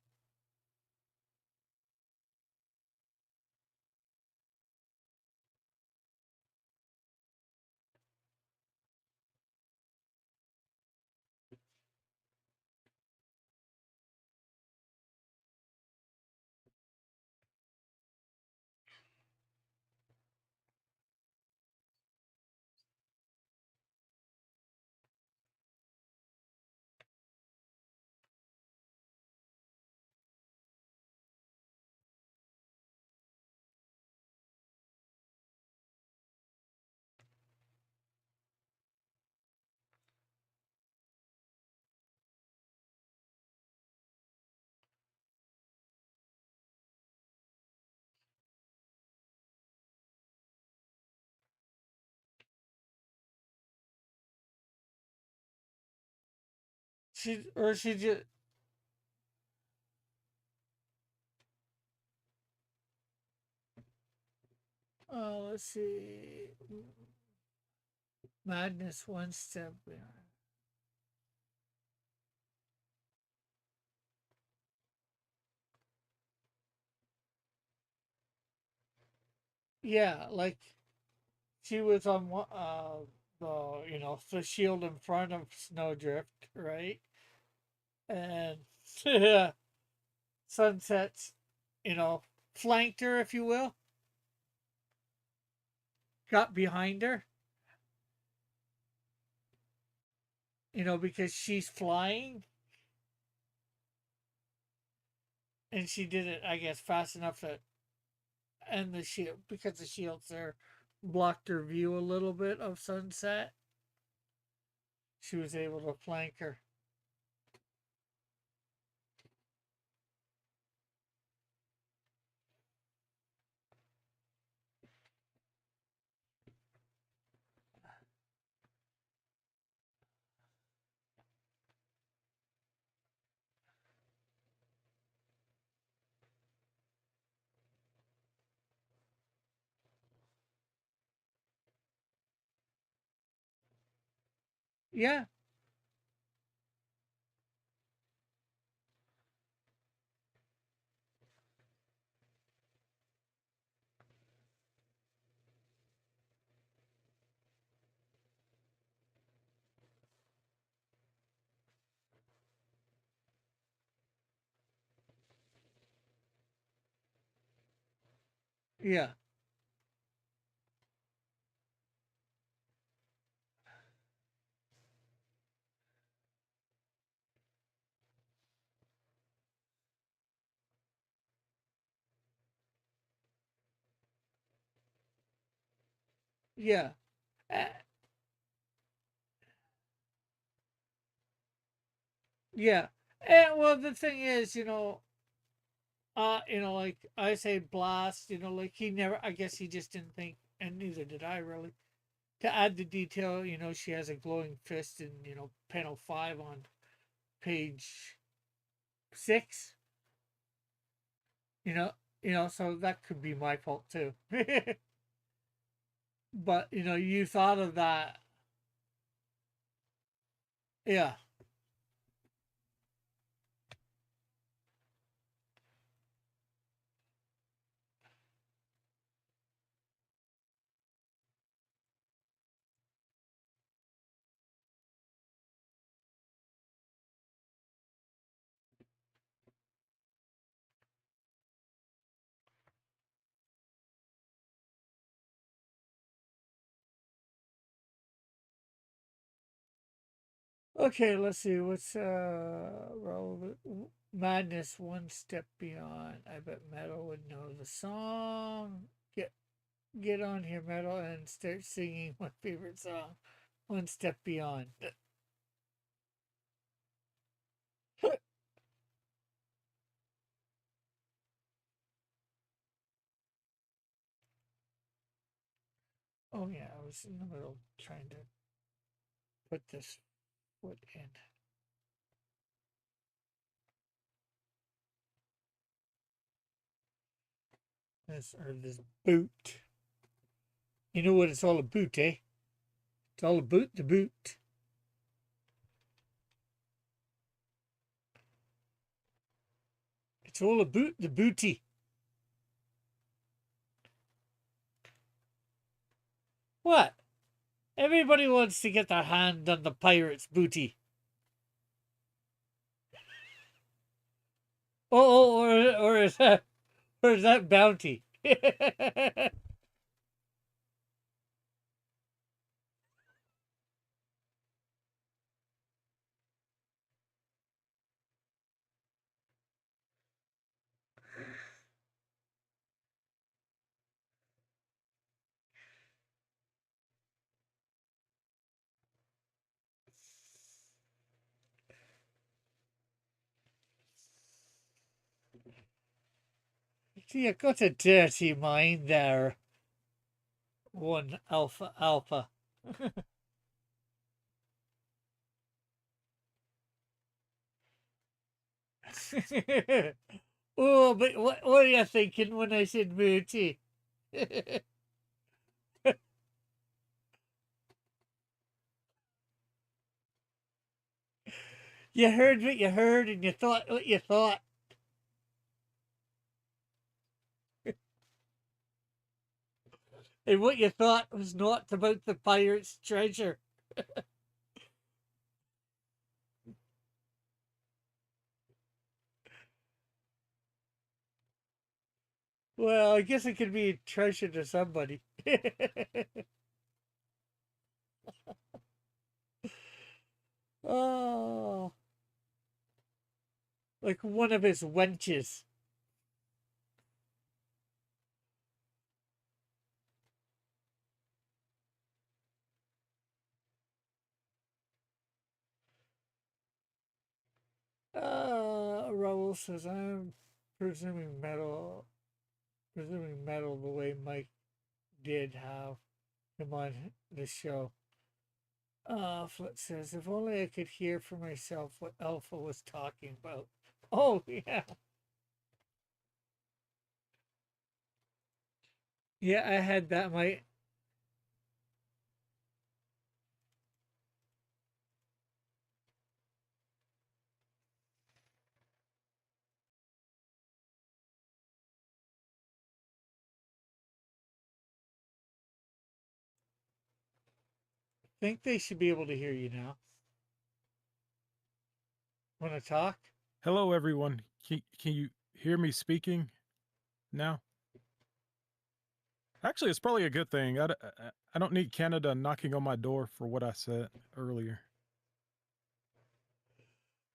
She just let's see, Madness one step behind. Yeah, like she was on the the shield in front of Snowdrift, right? And Sunsets, you know, flanked her, if you will, got behind her, because she's flying. and she did it, I guess, fast enough that, and the shield, because the shields there blocked her view a little bit of sunset, she was able to flank her. Yeah, yeah, yeah, uh, yeah. And well, the thing is, like I say, blast. Like he never. I guess he just didn't think, and neither did I really. To add the detail, she has a glowing fist in panel 5 on page 6. You know, so that could be my fault too. But you thought of that. Yeah. Okay, let's see what's relevant. Madness One Step Beyond. I bet Metal would know the song. Get on here, Metal, and start singing my favorite song, One Step Beyond. Oh yeah, I was in the middle trying to put this foot in. This boot. You know what it's all about, eh? It's all about the boot. It's all about the booty. What? Everybody wants to get their hand on the pirate's booty. Or is that bounty? You got a dirty mind there, one alpha alpha. Oh, but what are you thinking when I said booty? You heard what you heard and you thought what you thought. And what you thought was not about the pirate's treasure. Well, I guess it could be a treasure to somebody. Oh, like one of his wenches. Raul says, I'm presuming metal, presuming metal the way Mike did have him on the show. Flit says, if only I could hear for myself what Alpha was talking about. Oh, yeah. Yeah, I had that. My think they should be able to hear you now. Want to talk? Hello, everyone. Can you hear me speaking now? Actually, it's probably a good thing. I don't need Canada knocking on my door for what I said earlier.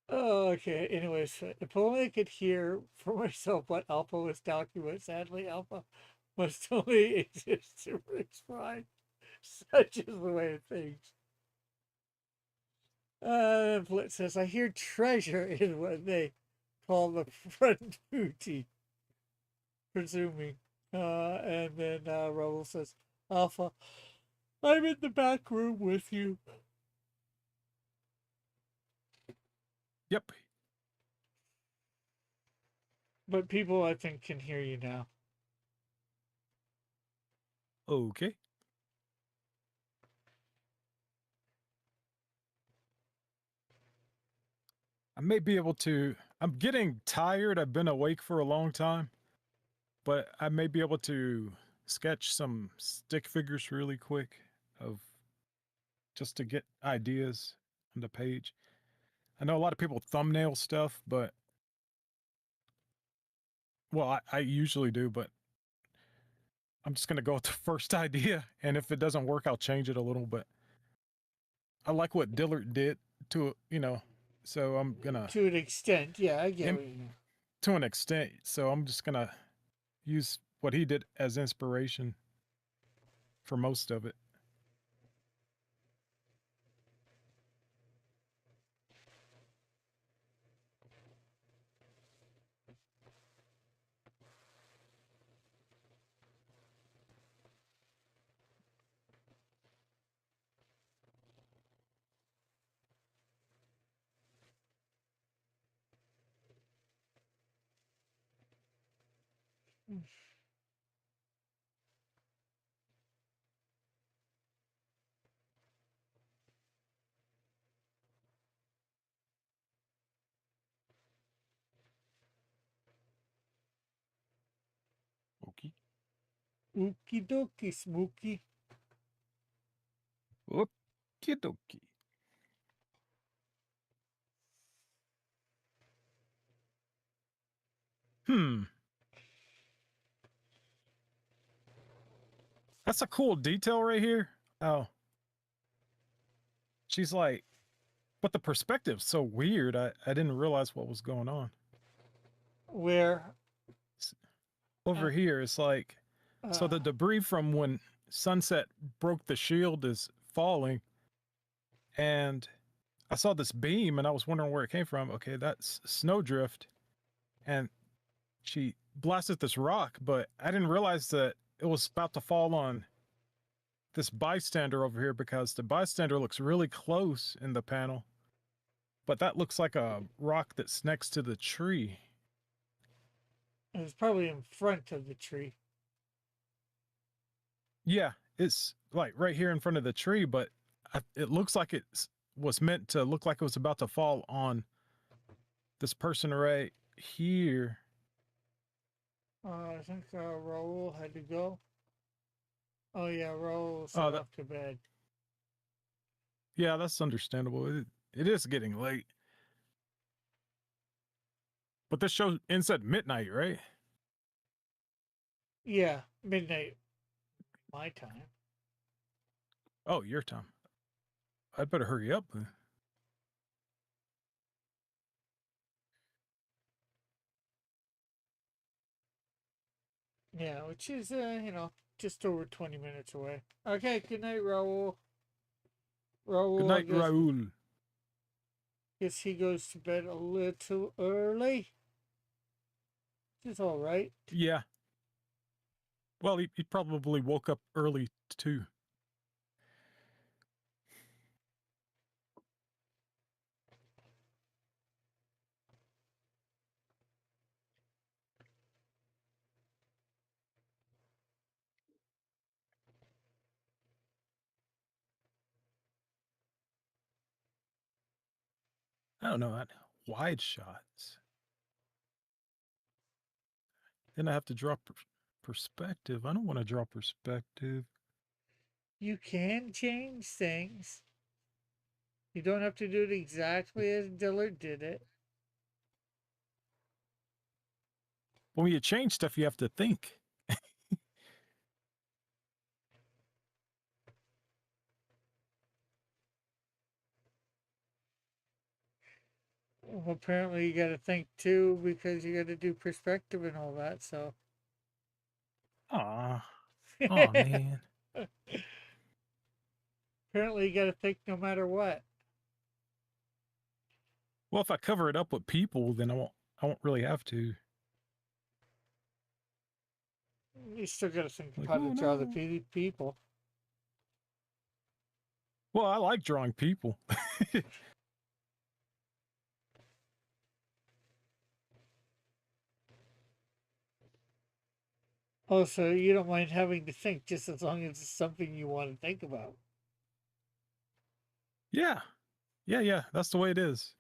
Oh, okay. Anyways, if only I could hear for myself what Alpha was talking about. Sadly, Alpha must only exist to respond. Such is the way of things. Flit says, I hear treasure is what they call the front booty, presuming. And then Raul says, Alpha, I'm in the back room with you. Yep. But people, I think, can hear you now. Okay. I may be able to. I'm getting tired. I've been awake for a long time, but I may be able to sketch some stick figures really quick of just to get ideas on the page. I know a lot of people thumbnail stuff, but well, I usually do, but I'm just gonna go with the first idea, and if it doesn't work, I'll change it a little. But I like what Dillard did so I'm gonna To an extent, yeah, I get what you mean. to an extent. So I'm just gonna use what he did as inspiration for most of it. Okay. Okie dokie, Smokey. Okie dokie. That's a cool detail right here. Oh, she's like, but the perspective's so weird. I didn't realize what was going on. Where? Over here, it's like, so the debris from when Sunset broke the shield is falling, and I saw this beam and I was wondering where it came from. Okay, that's Snowdrift, and she blasted this rock, but I didn't realize that it was about to fall on this bystander over here because the bystander looks really close in the panel, but that looks like a rock that's next to the tree. It's probably in front of the tree. Yeah, it's like right here in front of the tree, but it looks like it was meant to look like it was about to fall on this person right here. I think Raul had to go. Oh yeah, Raul's off to bed. Yeah, that's understandable. It is getting late. But this show ends at midnight, right? Yeah, midnight. My time. Oh, your time. I'd better hurry up. Yeah, which is, just over 20 minutes away. Okay, good night, Raul. Good night, Raul. Guess he goes to bed a little early. It's all right. Yeah. Well, he probably woke up early too. I don't know. Wide shots. Then I have to draw perspective. I don't want to draw perspective. You can change things. You don't have to do it exactly as Dillard did it. When you change stuff, you have to think. Well, apparently, you got to think too because you got to do perspective and all that. So, Aw. Aw, man. apparently, you got to think no matter what. Well, if I cover it up with people, then I won't really have to. You still got to think Like, how to oh draw no. the people. Well, I like drawing people. Oh, so you don't mind having to think just as long as it's something you want to think about. Yeah. Yeah. That's the way it is.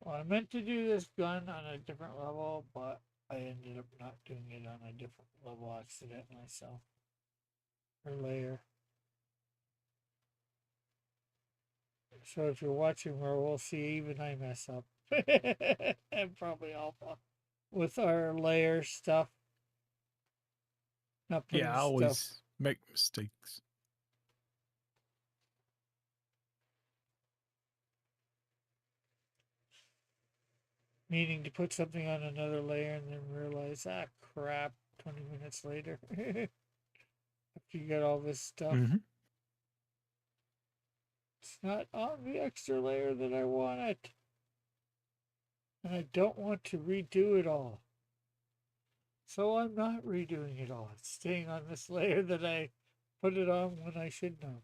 Well, I meant to do this gun on a different level, but I ended up not doing it on a different level accidentally, so. Or layer. So if you're watching where we'll see even I mess up. And probably Alpha. With our layer stuff. Not putting Yeah, I stuff. always make mistakes. Meaning to put something on another layer and then realize, ah, crap, 20 minutes later. After you got all this stuff. Mm-hmm. It's not on the extra layer that I wanted. And I don't want to redo it all. So I'm not redoing it all. It's staying on this layer that I put it on when I shouldn't have.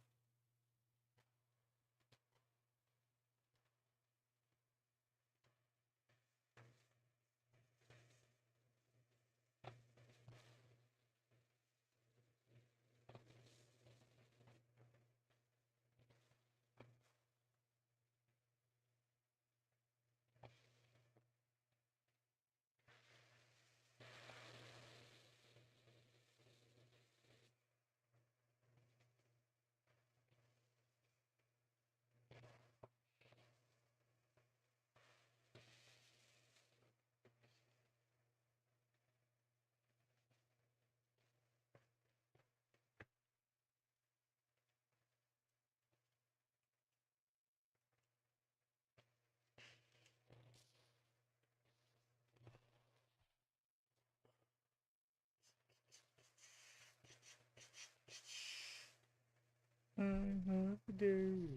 Do.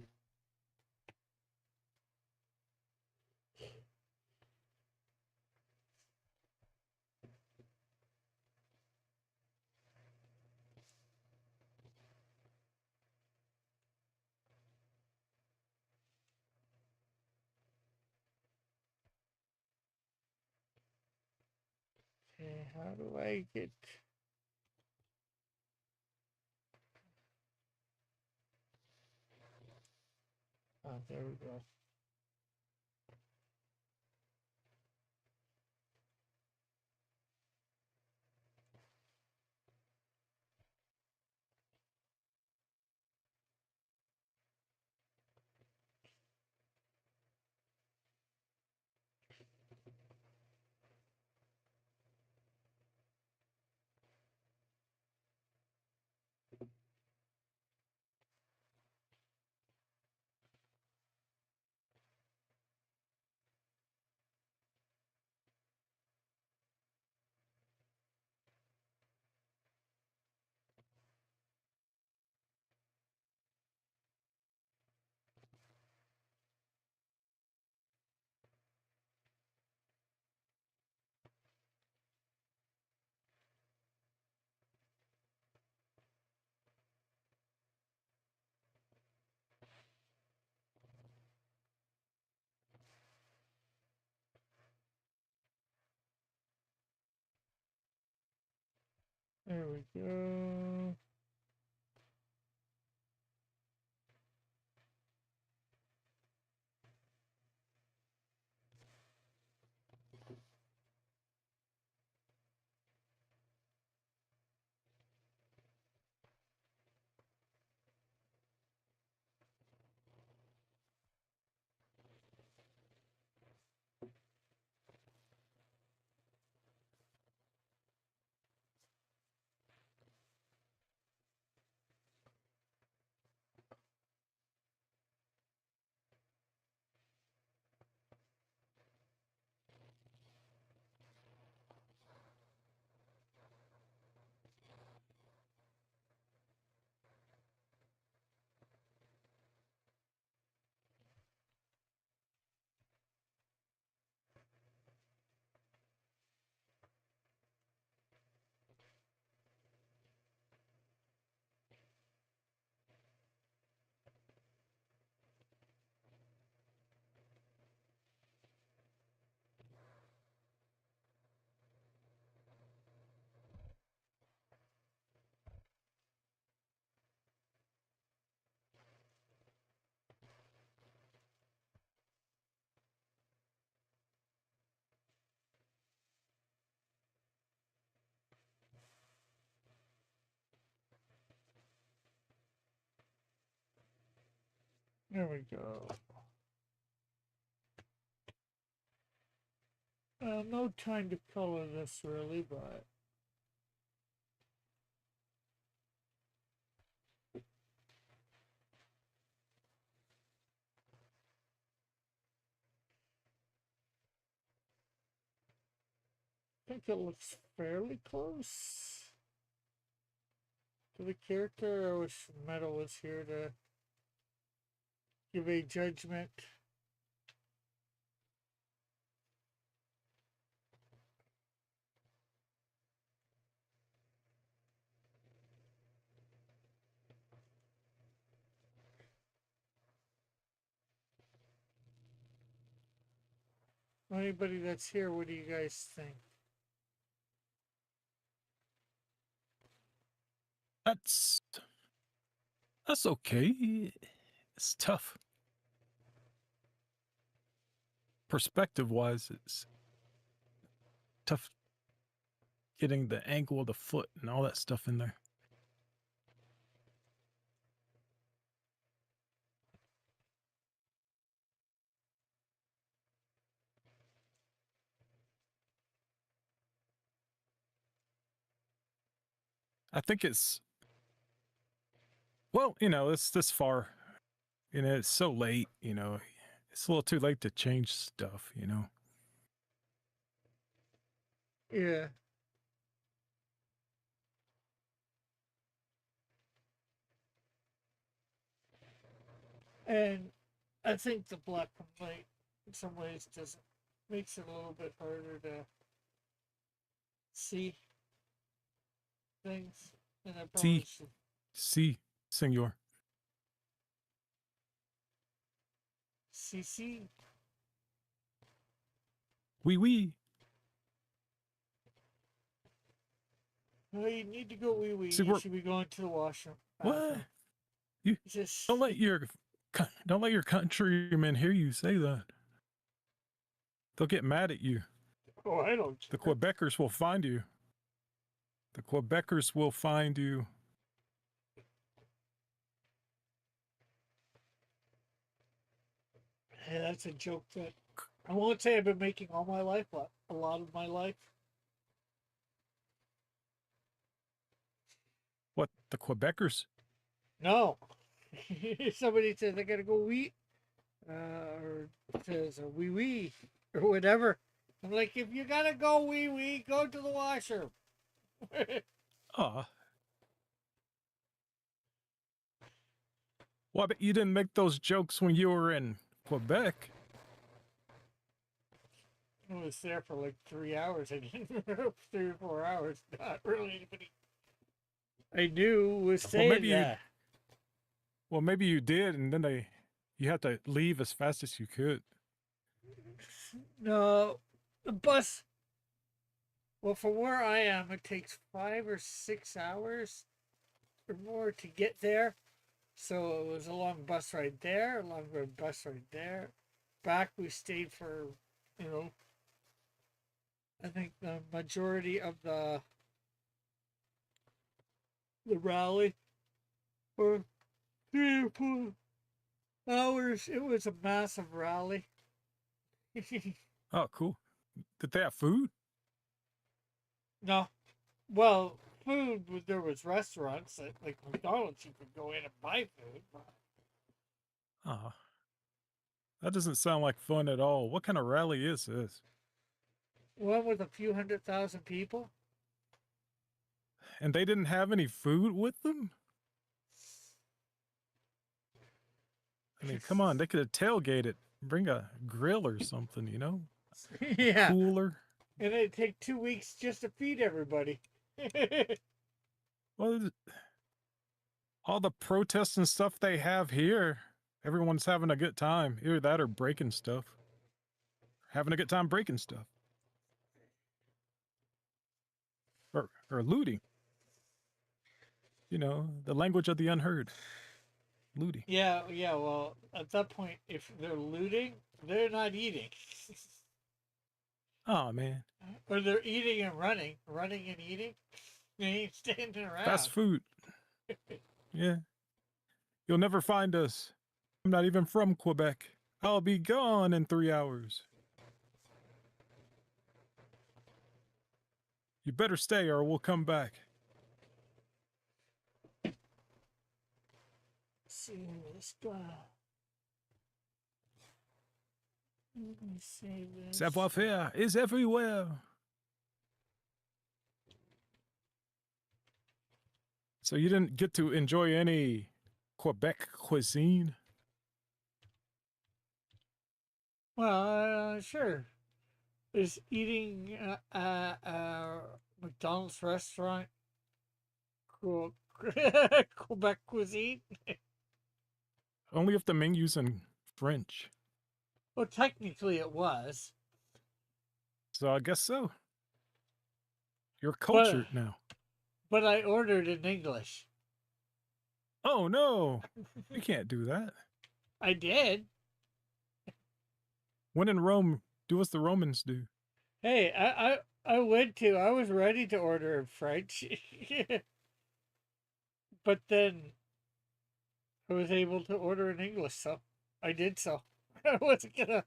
Okay, how do I get... Oh, there we go. There we go. There we go. No time to color this really, but I think it looks fairly close to the character. I wish Metal was here to give a judgment. Anybody that's here, what do you guys think? That's okay. It's tough. Perspective wise, it's tough getting the angle of the foot and all that stuff in there. I think it's, well, it's this far. It's so late, it's a little too late to change stuff, Yeah. And I think the black and white in some ways doesn't makes it a little bit harder to see things. And I probably should See, senor. see. Oui. No, you need to go wee wee. See, You should be going to the washroom. What? You Just don't let your countrymen hear you say that. They'll get mad at you. Oh, I don't. The Quebecers will find you. The Quebecers will find you. Hey, that's a joke that I won't say I've been making all my life, but a lot of my life. What, the Quebecers? No. Somebody says I gotta go wee, or says a wee wee, or whatever. I'm like, if you gotta go wee wee, go to the washroom. Ah. Well, but you didn't make those jokes when you were in Quebec. I was there for like 3 hours. I didn't 3 or 4 hours. Not really anybody I knew was saying maybe that. Well, maybe you did, and then you had to leave as fast as you could. No, the bus Well, from where I am, it takes 5 or 6 hours or more to get there. So it was a long bus ride there, a long bus ride there. Back we stayed for, you know, I think the majority of the rally for 3 or 4 hours. It was a massive rally. Oh, cool. Did they have food? No, well, food. There was restaurants like McDonald's. You could go in and buy food. Oh, that doesn't sound like fun at all. What kind of rally is this? One with a few 100,000 people. And they didn't have any food with them? I mean, come on, they could have tailgated. Bring a grill or something, you know? Yeah, Cooler. and it'd take 2 weeks just to feed everybody. Well, all the protests and stuff they have here, everyone's having a good time. Either that or breaking stuff. Having a good time breaking stuff. Or looting. You know, the language of the unheard. Looting. Yeah, yeah. Well, at that point, if they're looting, they're not eating, Oh, man. or they're eating and running and eating. They ain't standing around. Fast food. Yeah. You'll never find us. I'm not even from Quebec. I'll be gone in 3 hours. You better stay or we'll come back. Let's see this guy. Let me save this. Savoir-faire is everywhere. So you didn't get to enjoy any Quebec cuisine? Well, sure. Is eating McDonald's restaurant cool? Quebec cuisine? Only if the menu's in French. Well, technically it was. So I guess so. You're cultured now. But I ordered in English. Oh no, you can't do that. I did. When in Rome, do as the Romans do. Hey, I went to. I was ready to order in French, but then I was able to order in English, so I did so. I wasn't gonna.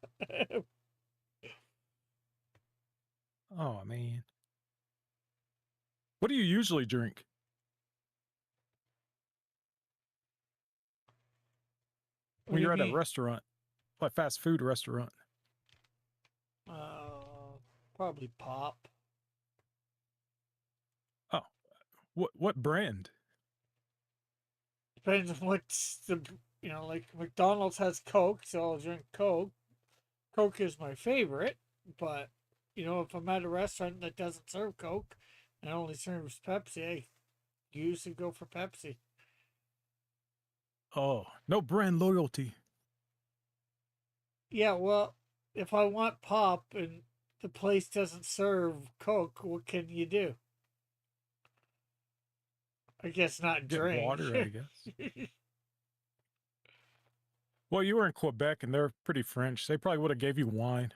Oh man. What do you usually drink? When you're at a restaurant, like fast food restaurant. Probably pop. Oh, what brand? Depends on what's the, like McDonald's has Coke, so I'll drink Coke. Coke is my favorite, but if I'm at a restaurant that doesn't serve Coke and only serves Pepsi, I usually go for Pepsi. Oh, no brand loyalty. Yeah, well, if I want pop and the place doesn't serve Coke, what can you do? I guess not Get drink. water, I guess. Well, you were in Quebec and they're pretty French. They probably would have gave you wine.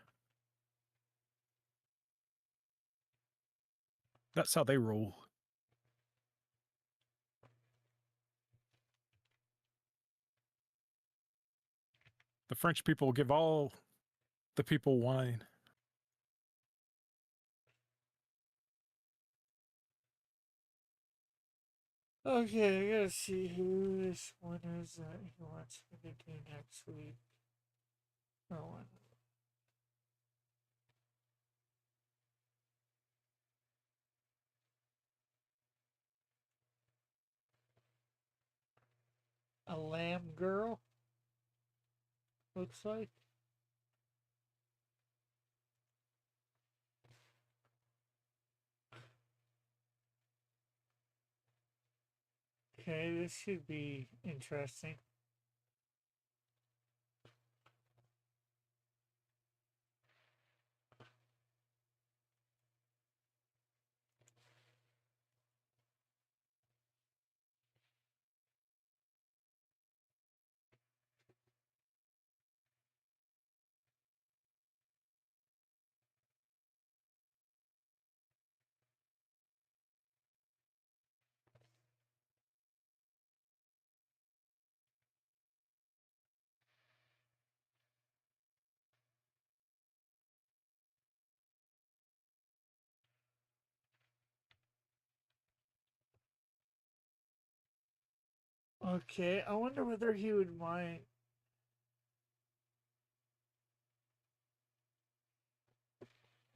That's how they roll. The French people will give all the people wine. Okay, I gotta see who this one is that he wants me to do next week. Oh, a lamb girl, looks like. Okay, this should be interesting. Okay, I wonder whether he would mind.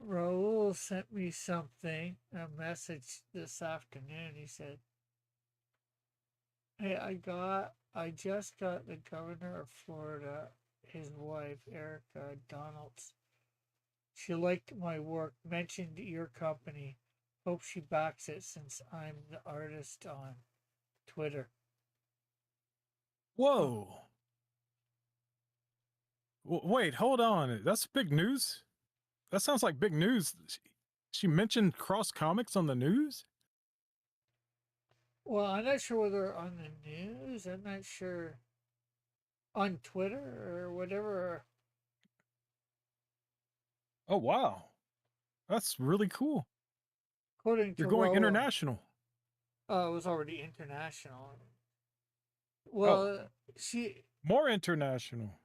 Raul sent me something, a message this afternoon. He said, "Hey, I just got the governor of Florida, his wife, Erica Donalds. She liked my work, mentioned your company. Hope she backs it since I'm the artist on Twitter." Oh, Whoa. Wait, hold on. That's big news. That sounds like big news. She mentioned Cross Comics on the news? well, I'm not sure whether on the news. I'm not sure on Twitter or whatever. Oh, wow. That's really cool. According You're to going Raul, international. it was already international. Oh, Well, she, more international.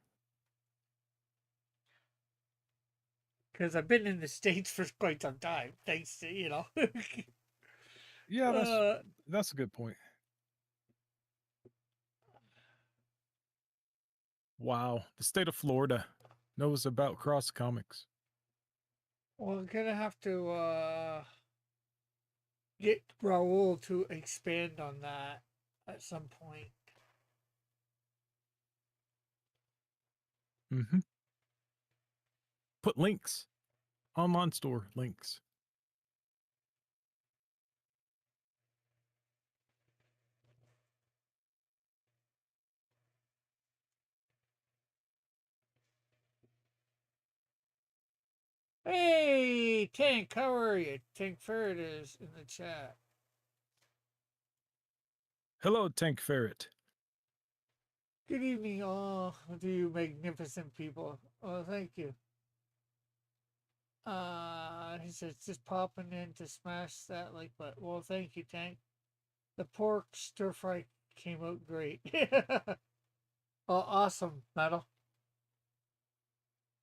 because I've been in the States for quite some time, thanks to, Yeah, uh, that's a good point. Wow, the state of Florida knows about Cross Comics. well, I'm gonna have to get Raul to expand on that at some point. Mm-hmm. Put links, online store links. Hey, Tank, how are you? Tank Ferret is in the chat. Hello, Tank Ferret. Good evening, all of you magnificent people. Oh, thank you. He says just popping in to smash that like button. Well, thank you, Tank. The pork stir fry came out great. Oh, awesome, Metal.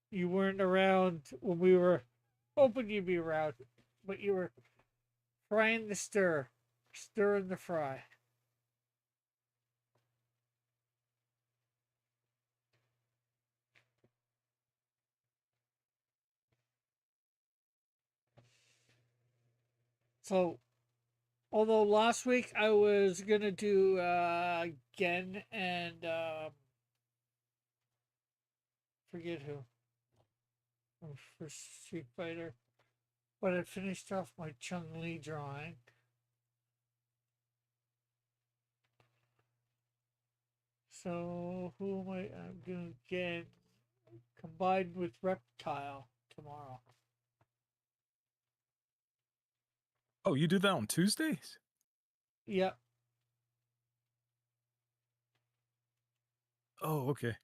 You weren't around when we were hoping you'd be around, but you were frying the stirring the fry. So, although last week I was gonna do Gen and forget who for Street Fighter, but I finished off my Chung Li drawing. So who am I'm doing Gen combined with Reptile tomorrow. Oh, you do that on Tuesdays? Yep. Oh, okay.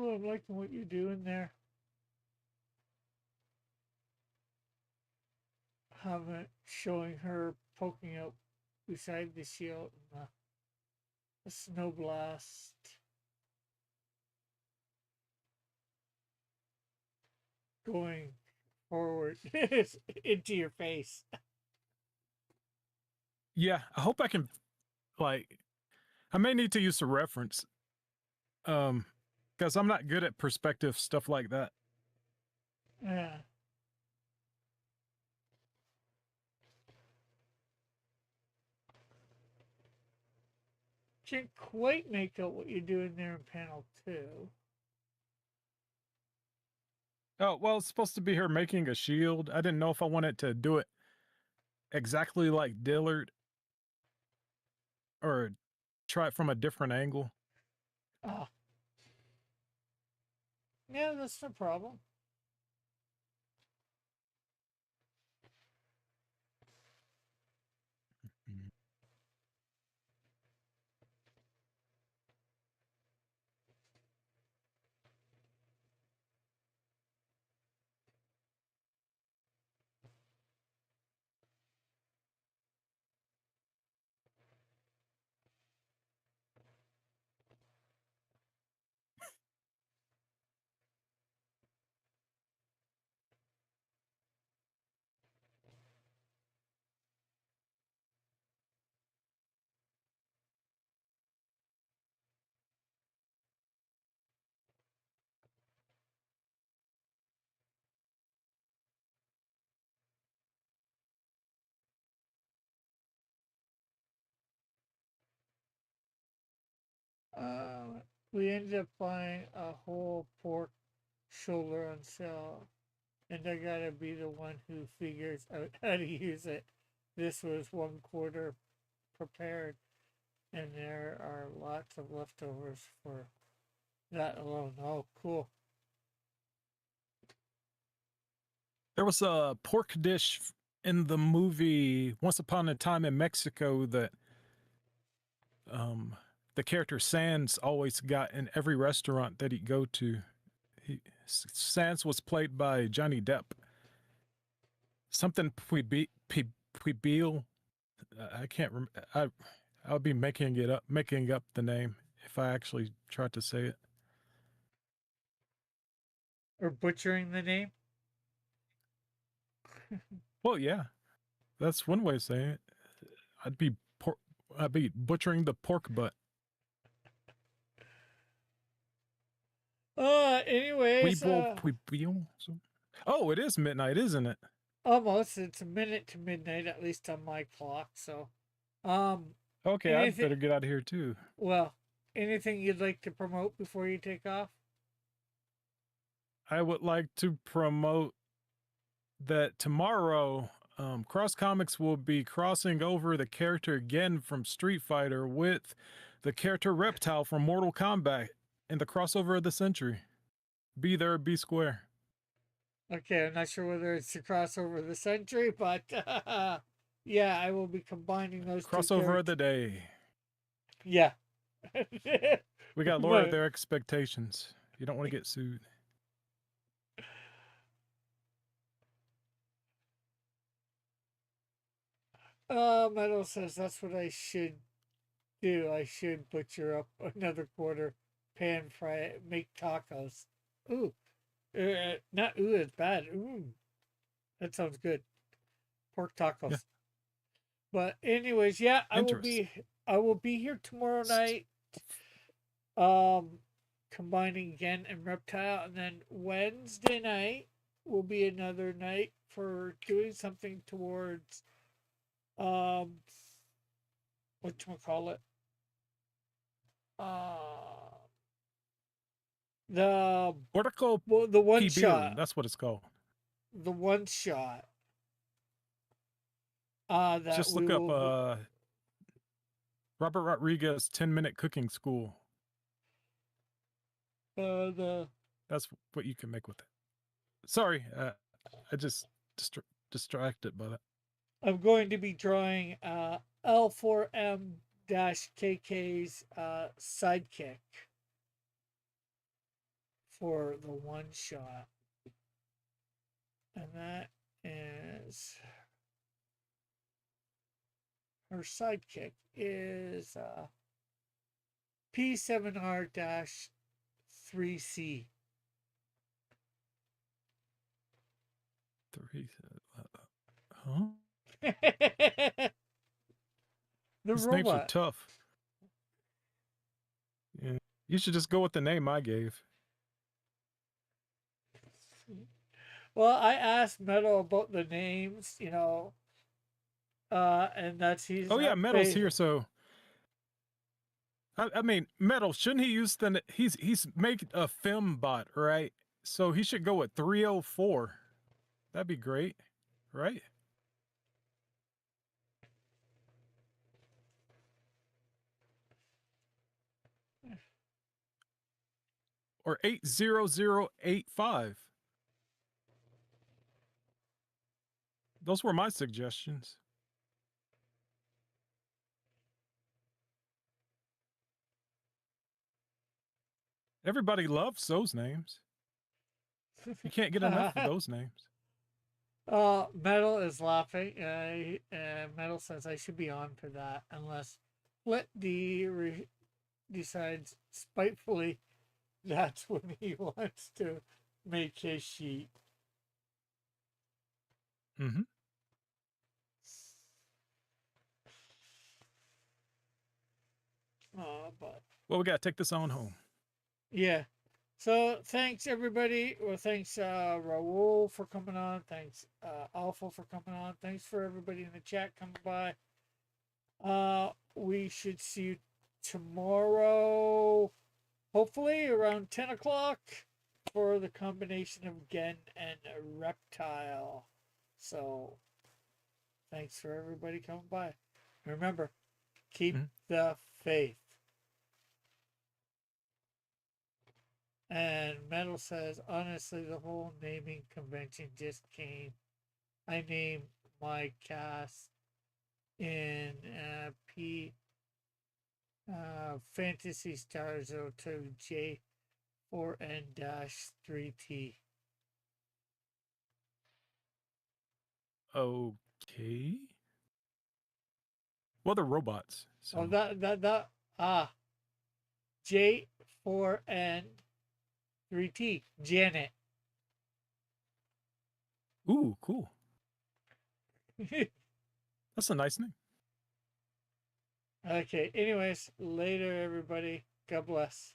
Oh, I'm liking what you're doing there. Having showing her poking out beside the shield and the snow blast. Going forward into your face. Yeah, I hope I can, like, I may need to use a reference. Because I'm not good at perspective stuff like that. Yeah. Can't quite make out what you're doing there in panel 2. Oh, well, it's supposed to be her making a shield. I didn't know if I wanted to do it exactly like Dillard or try it from a different angle. Ah. Yeah, that's no problem. Mhm. we ended up buying a whole pork shoulder on sale, and I gotta be the one who figures out how to use it. This was 1/4 prepared, and there are lots of leftovers for that alone. Oh, cool. There was a pork dish in the movie Once Upon a Time in Mexico that the character Sans always got in every restaurant that he'd go to. Sans was played by Johnny Depp. Something Puibil. I can't remember. I'll be making up the name if I actually try to say it. Or butchering the name. Well, yeah, that's one way of saying it. I'd be butchering the pork butt. Anyways, oh, it is midnight, isn't it? almost. It's a minute to midnight, at least on my clock. So, okay, I'd better get out of here too. Well, anything you'd like to promote before you take off? I would like to promote that tomorrow, Cross Comics will be crossing over the character again from Street Fighter with the character Reptile from Mortal Kombat in the crossover of the century. Be there, be square. Okay, I'm not sure whether it's the crossover of the century, but yeah, I will be combining those crossover of the day. Yeah. We got to lower their expectations. You don't want to get sued. Metal says that's what I should do. I should butcher up another quarter, pan fry it, make tacos. Ooh. Not ooh, it's bad. Ooh. That sounds good. Pork tacos. Yeah. But anyways, yeah, I will be here tomorrow night. Combining again and Reptile, and then Wednesday night will be another night for doing something towards whatchamacallit? The Vertical the one shot. That's what it's called. The one shot. Just look up Robert Rodriguez 10-minute cooking school. That's what you can make with it. Sorry, I just distracted by that. I'm going to be drawing L4M-KK's sidekick for the one shot. And that is her sidekick is P7R-3C. Huh? These names are tough. Yeah. You should just go with the name I gave. Well, I asked Metal about the names, you know, and that's he's. Oh yeah, Metal's here, so. I mean, Metal, shouldn't he use the? He's making a film bot, right? So he should go with 304. That'd be great, right? Or 80085. Those were my suggestions. Everybody loves those names. You can't get enough of those names. Metal is laughing. Metal says I should be on for that unless Split D decides spitefully that's when he wants to make his sheet. Mm-hmm. But well, we gotta take this on home. Yeah. So thanks everybody. Well, thanks Raul for coming on. Thanks Alpha for coming on. Thanks for everybody in the chat coming by. We should see you tomorrow, hopefully around 10 o'clock, for the combination of Gen and Reptile. So, thanks for everybody coming by. Remember, keep the faith. And Metal says, honestly, the whole naming convention just came. I named my cast in Fantasy Star 02 J4N-3T. Okay. Well, they're robots. So. Oh, J4N-3T. Janet. Ooh, cool. That's a nice name. Okay, anyways, later, everybody. God bless.